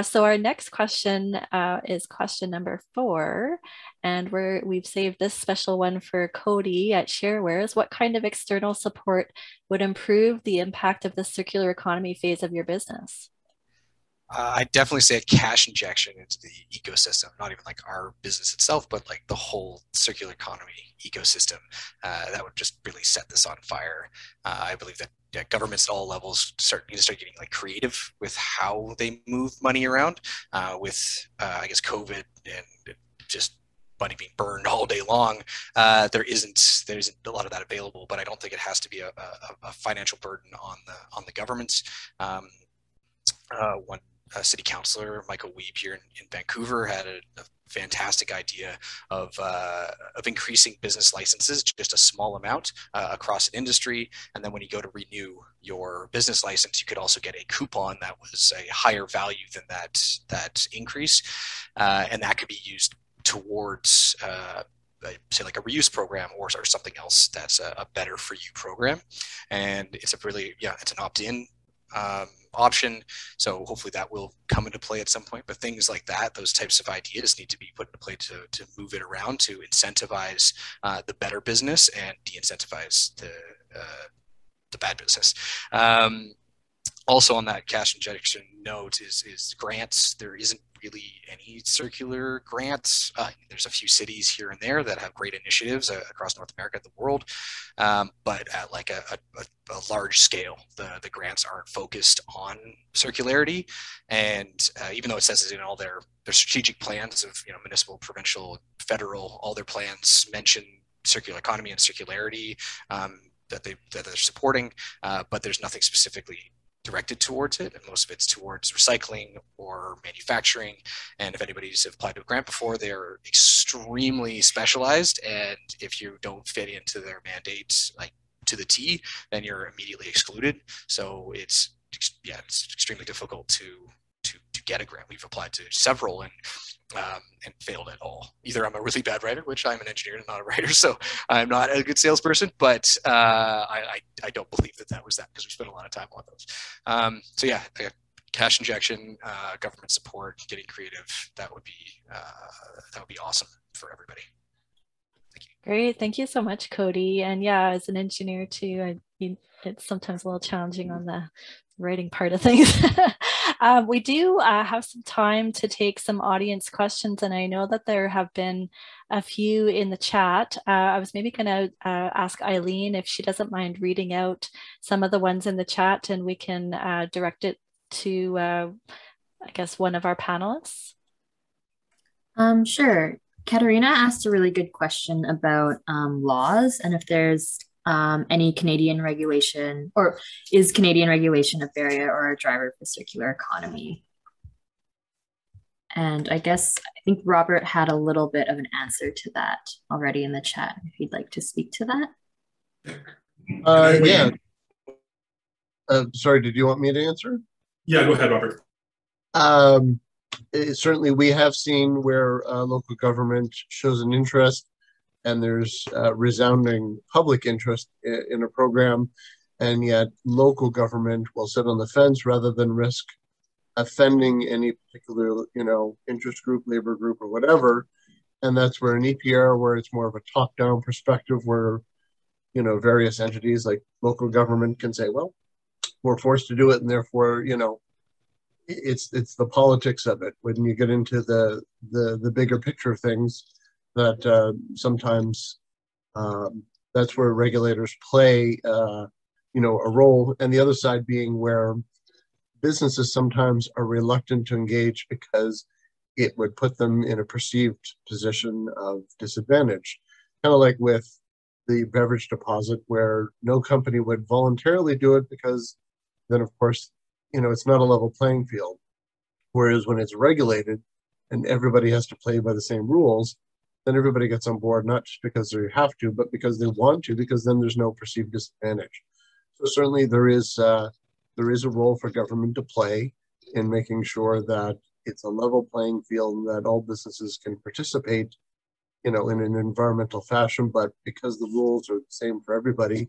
So our next question is question number 4. And we've saved this special one for Cody at ShareWares. What kind of external support would improve the impact of the circular economy phase of your business? I definitely say a cash injection into the ecosystem, not even like our business itself, but like the whole circular economy ecosystem. That would just really set this on fire. I believe that governments at all levels need to start getting like creative with how they move money around. With I guess COVID and just money being burned all day long, there isn't a lot of that available. But I don't think it has to be a financial burden on the governments. One city councilor, Michael Wiebe here in Vancouver, had a fantastic idea of increasing business licenses just a small amount across an industry, and then when you go to renew your business license, you could also get a coupon that was a higher value than that increase, and that could be used towards say like a reuse program or something else that's a better for you program. And it's it's an opt-in option, so hopefully that will come into play at some point. But things like that, those types of ideas need to be put into play to move it around, to incentivize the better business and de-incentivize the bad business. Also on that cash injection note is grants. There isn't really any circular grants. There's a few cities here and there that have great initiatives across North America and the world, but at like a large scale, the grants aren't focused on circularity. And even though it says it in all their strategic plans of municipal, provincial, federal, all their plans mention circular economy and circularity that they're supporting, but there's nothing specifically directed towards it, and most of it's towards recycling or manufacturing. And if anybody's applied to a grant before, they're extremely specialized, and if you don't fit into their mandates like to the T, then you're immediately excluded. So it's extremely difficult to get a grant. We've applied to several and failed at all. Either I'm a really bad writer, which I'm an engineer and not a writer, so I'm not a good salesperson, but I don't believe that was that, because we spent a lot of time on those. So yeah, cash injection, government support, getting creative, that would be awesome for everybody. Thank you. Great, thank you so much, Cody. And yeah, as an engineer too, it's sometimes a little challenging on the writing part of things. We do have some time to take some audience questions, and I know that there have been a few in the chat. I was maybe going to ask Eileen if she doesn't mind reading out some of the ones in the chat, and we can direct it to, I guess, one of our panelists. Sure. Katerina asked a really good question about laws, and if there's any Canadian regulation, or is Canadian regulation a barrier or a driver for circular economy? And I think Robert had a little bit of an answer to that already in the chat, if you'd like to speak to that. Yeah. Sorry, did you want me to answer? Yeah, go ahead, Robert. Certainly, we have seen where local government shows an interest, and there's resounding public interest in a program, and yet local government will sit on the fence rather than risk offending any particular, interest group, labor group, or whatever. And that's where an EPR, where it's more of a top-down perspective, where, various entities like local government can say, well, we're forced to do it, and therefore, it's the politics of it. When you get into the bigger picture of things, that sometimes that's where regulators play, a role. And the other side being where businesses sometimes are reluctant to engage because it would put them in a perceived position of disadvantage. Kind of like with the beverage deposit, where no company would voluntarily do it because then, of course, it's not a level playing field. Whereas when it's regulated and everybody has to play by the same rules, then everybody gets on board, not just because they have to, but because they want to, because then there's no perceived disadvantage. So certainly there is a role for government to play in making sure that it's a level playing field and that all businesses can participate, in an environmental fashion. But because the rules are the same for everybody,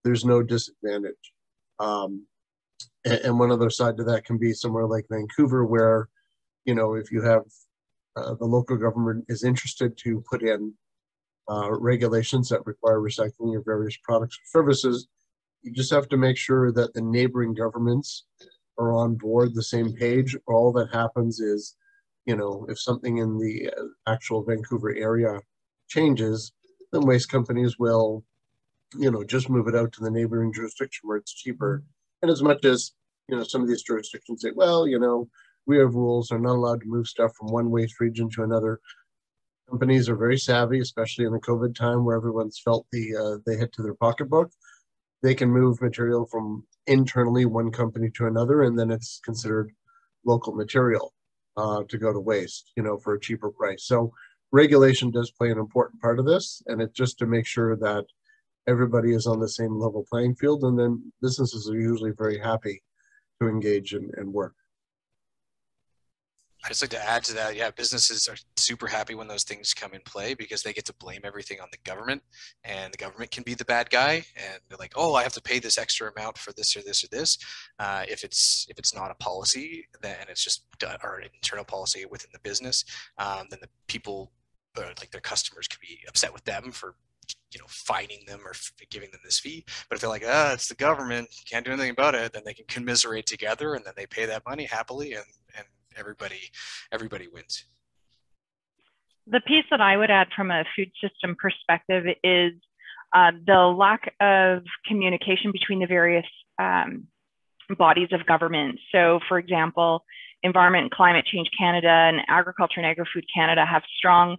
there's no disadvantage. And one other side to that can be somewhere like Vancouver, where, if you have the local government is interested to put in regulations that require recycling of various products or services, you just have to make sure that the neighboring governments are on board the same page. All that happens is, if something in the actual Vancouver area changes, then waste companies will, just move it out to the neighboring jurisdiction where it's cheaper. And as much as, some of these jurisdictions say, well, we have rules, are not allowed to move stuff from one waste region to another. Companies are very savvy, especially in the COVID time where everyone's felt they hit to their pocketbook. They can move material from internally one company to another, and then it's considered local material to go to waste, for a cheaper price. So regulation does play an important part of this, and it's just to make sure that everybody is on the same level playing field, and then businesses are usually very happy to engage and work. I'd just like to add to that, yeah, businesses are super happy when those things come in play because they get to blame everything on the government, and the government can be the bad guy, and they're like, oh, I have to pay this extra amount for this or this or this. If it's not a policy, then it's just or an internal policy within the business, then the people, like their customers, could be upset with them for fining them or giving them this fee. But if they're like, it's the government, can't do anything about it, then they can commiserate together, and then they pay that money happily, and everybody wins. The piece that I would add from a food system perspective is the lack of communication between the various bodies of government. So, for example, Environment and Climate Change Canada and Agriculture and Agri-Food Canada have strong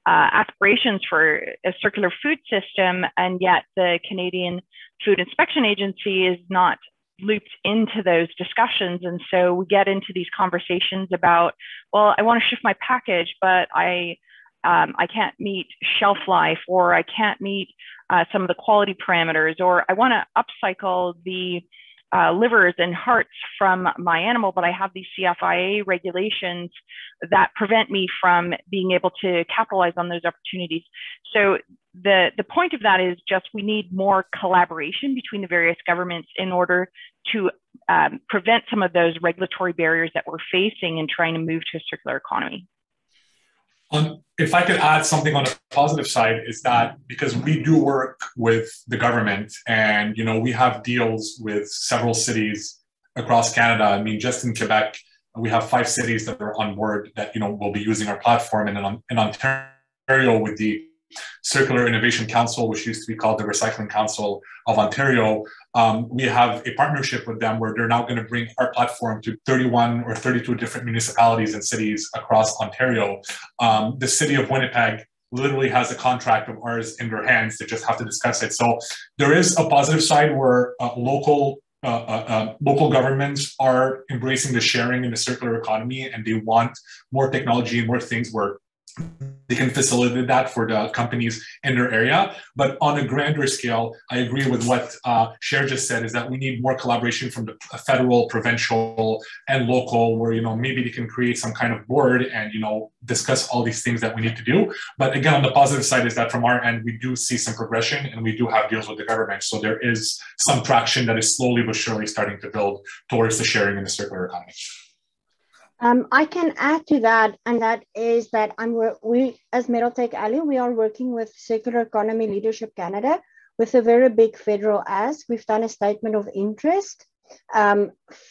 aspirations for a circular food system, and yet the Canadian Food Inspection Agency is not looped into those discussions. And so we get into these conversations about, well, I want to shift my package, but I can't meet shelf life, or I can't meet some of the quality parameters, or I want to upcycle the livers and hearts from my animal, but I have these CFIA regulations that prevent me from being able to capitalize on those opportunities. So the point of that is just we need more collaboration between the various governments in order to prevent some of those regulatory barriers that we're facing in trying to move to a circular economy. If I could add something on the positive side, is that because we do work with the government, and we have deals with several cities across Canada. I mean, just in Quebec, we have 5 cities that are on board that will be using our platform, and in Ontario with the Circular Innovation Council, which used to be called the Recycling Council of Ontario, we have a partnership with them where they're now going to bring our platform to 31 or 32 different municipalities and cities across Ontario. The city of Winnipeg literally has a contract of ours in their hands. They just have to discuss it. So there is a positive side where local governments are embracing the sharing in the circular economy, and they want more technology and more things where they can facilitate that for the companies in their area. But on a grander scale, I agree with what Cher just said, is that we need more collaboration from the federal, provincial, and local, where maybe they can create some kind of board and discuss all these things that we need to do. But again, on the positive side is that from our end, we do see some progression, and we do have deals with the government. So there is some traction that is slowly but surely starting to build towards the sharing in the circular economy. I can add to that, and that is that we as MetalTech Alley, we are working with Circular Economy Leadership Canada with a very big federal ask. We've done a statement of interest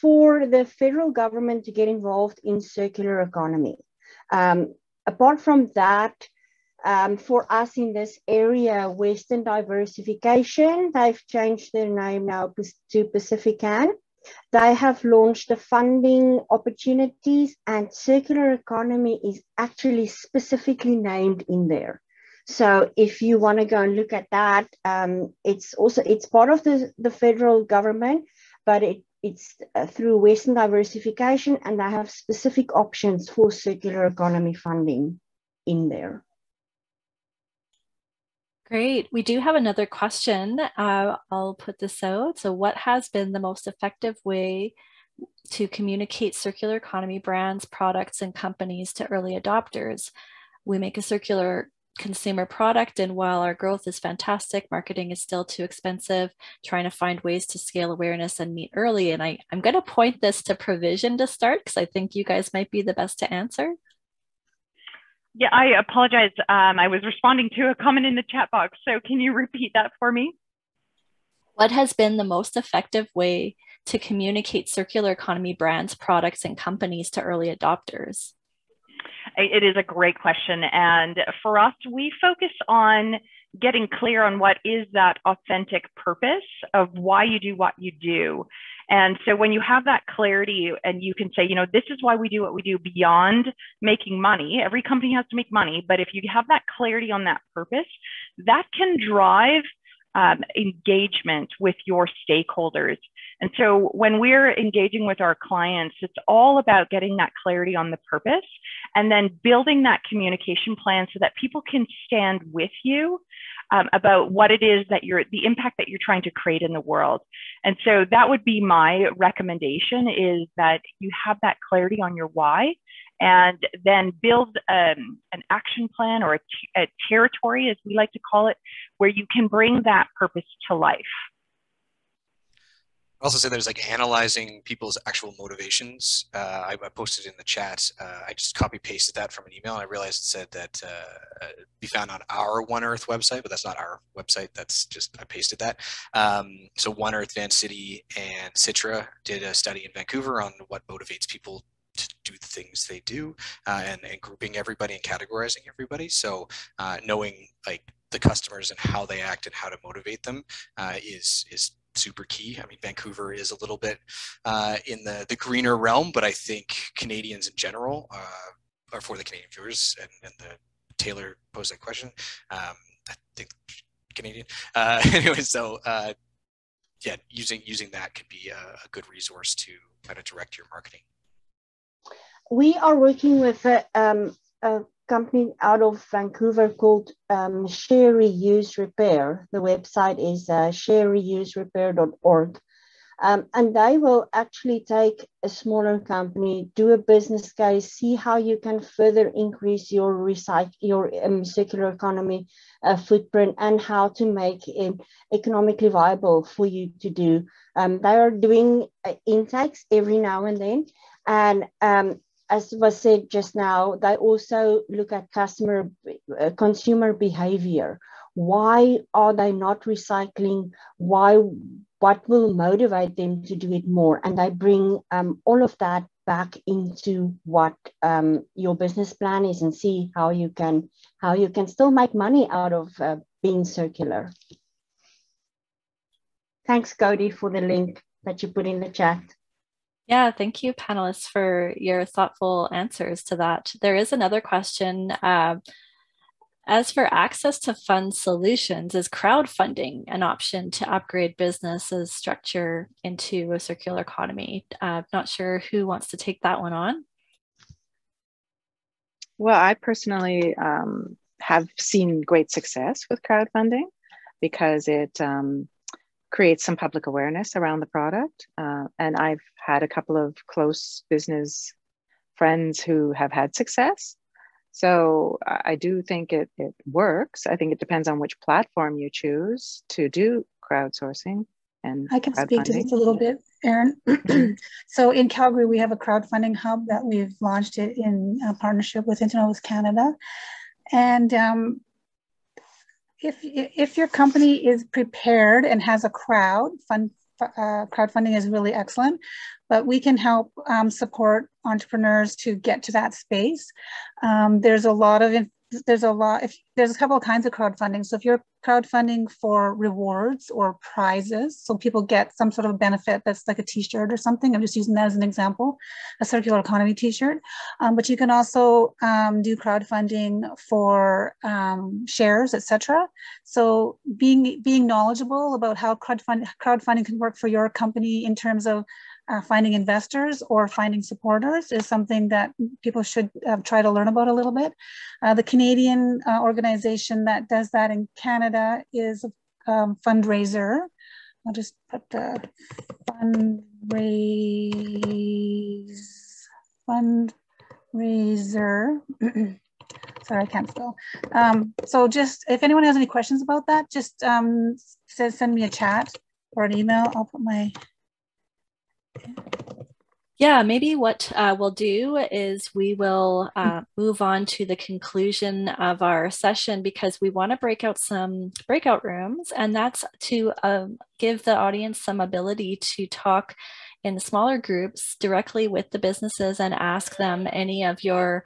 for the federal government to get involved in circular economy. Apart from that, for us in this area, Western Diversification, they've changed their name now to Pacifican. They have launched the funding opportunities, and circular economy is actually specifically named in there. So if you want to go and look at that, it's part of the federal government, but it's through Western Diversification, and they have specific options for circular economy funding in there. Great. We do have another question. I'll put this out. So what has been the most effective way to communicate circular economy brands, products, and companies to early adopters? We make a circular consumer product, and while our growth is fantastic, marketing is still too expensive, trying to find ways to scale awareness and meet early. And I'm going to point this to Provision to start, because I think you guys might be the best to answer. Yeah, I apologize. I was responding to a comment in the chat box. So can you repeat that for me? What has been the most effective way to communicate circular economy brands, products, and companies to early adopters? It is a great question. And for us, we focus on getting clear on what is that authentic purpose of why you do what you do. And so when you have that clarity and you can say, you know, this is why we do what we do beyond making money. Every company has to make money, but if you have that clarity on that purpose, that can drive engagement with your stakeholders. And so when we're engaging with our clients, it's all about getting that clarity on the purpose and then building that communication plan so that people can stand with you about what it is that the impact that you're trying to create in the world. And so that would be my recommendation, is that you have that clarity on your why, and then build an action plan or a territory, as we like to call it, where you can bring that purpose to life. I also say there's like analyzing people's actual motivations. I posted in the chat. I just copy pasted that from an email, and I realized it said that be found on our One Earth website, but that's not our website. That's just, I pasted that. So One Earth, Van City, and Citra did a study in Vancouver on what motivates people to do the things they do, and grouping everybody and categorizing everybody. So knowing like the customers and how they act and how to motivate them is super key. I mean, Vancouver is a little bit in the greener realm, but I think Canadians in general, or for the Canadian viewers, and the Taylor posed that question, I think Canadian. Anyway, so yeah, using that could be a good resource to kind of direct your marketing. We are working with a company out of Vancouver called Share Reuse Repair. The website is sharereuserepair.org. And they will actually take a smaller company, do a business case, see how you can further increase your circular economy footprint, and how to make it economically viable for you to do. They are doing intakes every now and then. And as was said just now, they also look at consumer behavior. Why are they not recycling? What will motivate them to do it more? And they bring all of that back into what your business plan is, and see how you can still make money out of being circular. Thanks, Cody, for the link that you put in the chat. Yeah, thank you, panelists, for your thoughtful answers to that. There is another question. As for access to fund solutions, is crowdfunding an option to upgrade businesses' structure into a circular economy? Not sure who wants to take that one on. Well, I personally have seen great success with crowdfunding because it creates some public awareness around the product. And I've had a couple of close business friends who have had success. So I do think it works. I think it depends on which platform you choose to do crowdsourcing. and I can speak to crowdfunding? this a little bit, Erin. So in Calgary, we have a crowdfunding hub that we've launched it in partnership with Internovus Canada. And if your company is prepared and has a crowdfunding is really excellent, but we can help support entrepreneurs to get to that space. There's a couple of kinds of crowdfunding. So if you're crowdfunding for rewards or prizes, so people get some sort of benefit that's like a t-shirt or something, I'm just using that as an example, a circular economy t-shirt. But you can also do crowdfunding for shares, etc. So being knowledgeable about how crowdfunding can work for your company in terms of finding investors or finding supporters is something that people should try to learn about a little bit. The Canadian organization that does that in Canada is Fundraiser. I'll just put the fundraiser. Sorry, I can't spell. So just, if anyone has any questions about that, just send me a chat or an email. I'll put my... Yeah, maybe what we'll do is we will move on to the conclusion of our session, because we want to break out some breakout rooms, and that's to give the audience some ability to talk in smaller groups directly with the businesses and ask them any of your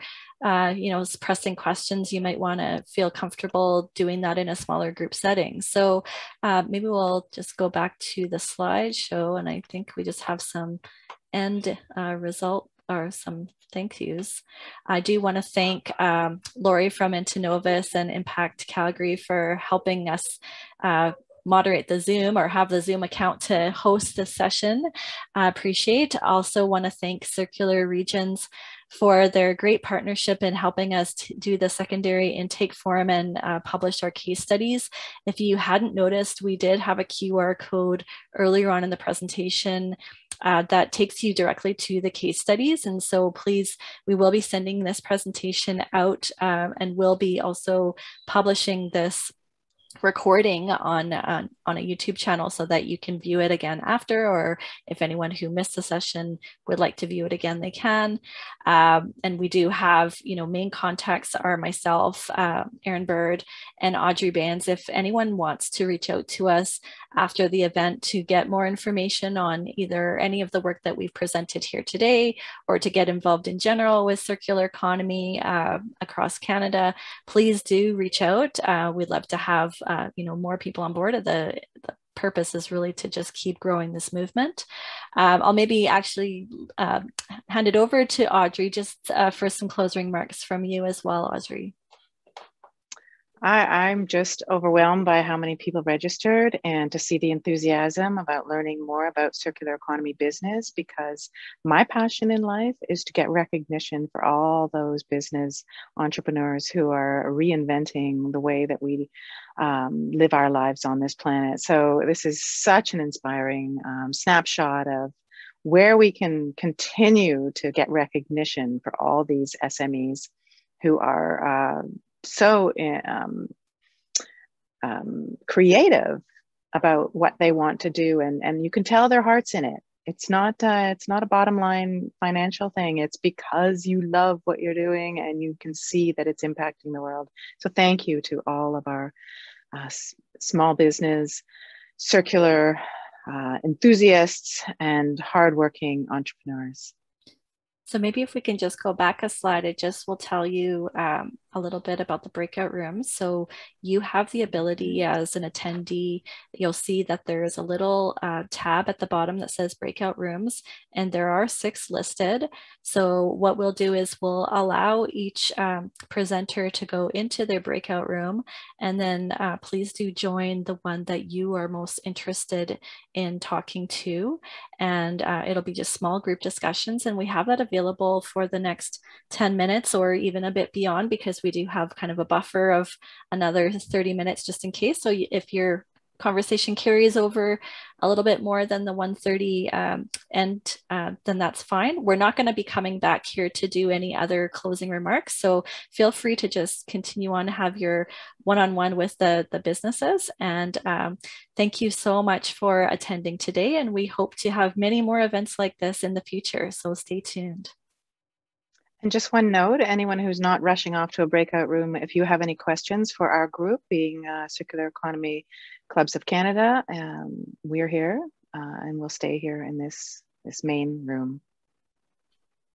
pressing questions. You might want to feel comfortable doing that in a smaller group setting. So maybe we'll just go back to the slideshow, and I think we just have some end result or some thank yous. I do want to thank Lori from Internovus and Impact Calgary for helping us moderate the Zoom or have the Zoom account to host this session. I appreciate. Also want to thank Circular Regions for their great partnership in helping us to do the secondary intake forum and publish our case studies. If you hadn't noticed, we did have a QR code earlier on in the presentation that takes you directly to the case studies. And so please, we will be sending this presentation out and we'll be also publishing this recording on a YouTube channel so that you can view it again after, or if anyone who missed the session would like to view it again, they can. And we do have, main contacts are myself, Erin Bird, and Audrey Bands. If anyone wants to reach out to us after the event to get more information on either any of the work that we've presented here today, or to get involved in general with circular economy across Canada, please do reach out. We'd love to have more people on board. The purpose is really to just keep growing this movement. I'll maybe actually hand it over to Audrey just for some closing remarks from you as well, Audrey. I'm just overwhelmed by how many people registered and to see the enthusiasm about learning more about circular economy business, because my passion in life is to get recognition for all those business entrepreneurs who are reinventing the way that we live our lives on this planet. So this is such an inspiring snapshot of where we can continue to get recognition for all these SMEs who are so creative about what they want to do, and you can tell their heart's in it. It's not a bottom line financial thing. It's because you love what you're doing and you can see that it's impacting the world. So thank you to all of our small business, circular enthusiasts and hardworking entrepreneurs. So maybe if we can just go back a slide, it just will tell you a little bit about the breakout rooms. So you have the ability as an attendee, you'll see that there is a little tab at the bottom that says breakout rooms, and there are 6 listed. So what we'll do is we'll allow each presenter to go into their breakout room, and then please do join the one that you are most interested in talking to. And it'll be just small group discussions, and we have that available for the next 10 minutes or even a bit beyond, because we do have kind of a buffer of another 30 minutes just in case. So if you're conversation carries over a little bit more than the 1:30 then that's fine. We're not going to be coming back here to do any other closing remarks. So feel free to just continue on to have your one-on-one with the businesses. And thank you so much for attending today. And we hope to have many more events like this in the future. So stay tuned. And just one note, anyone who's not rushing off to a breakout room, if you have any questions for our group, being Circular Economy Clubs of Canada, we're here and we'll stay here in this main room.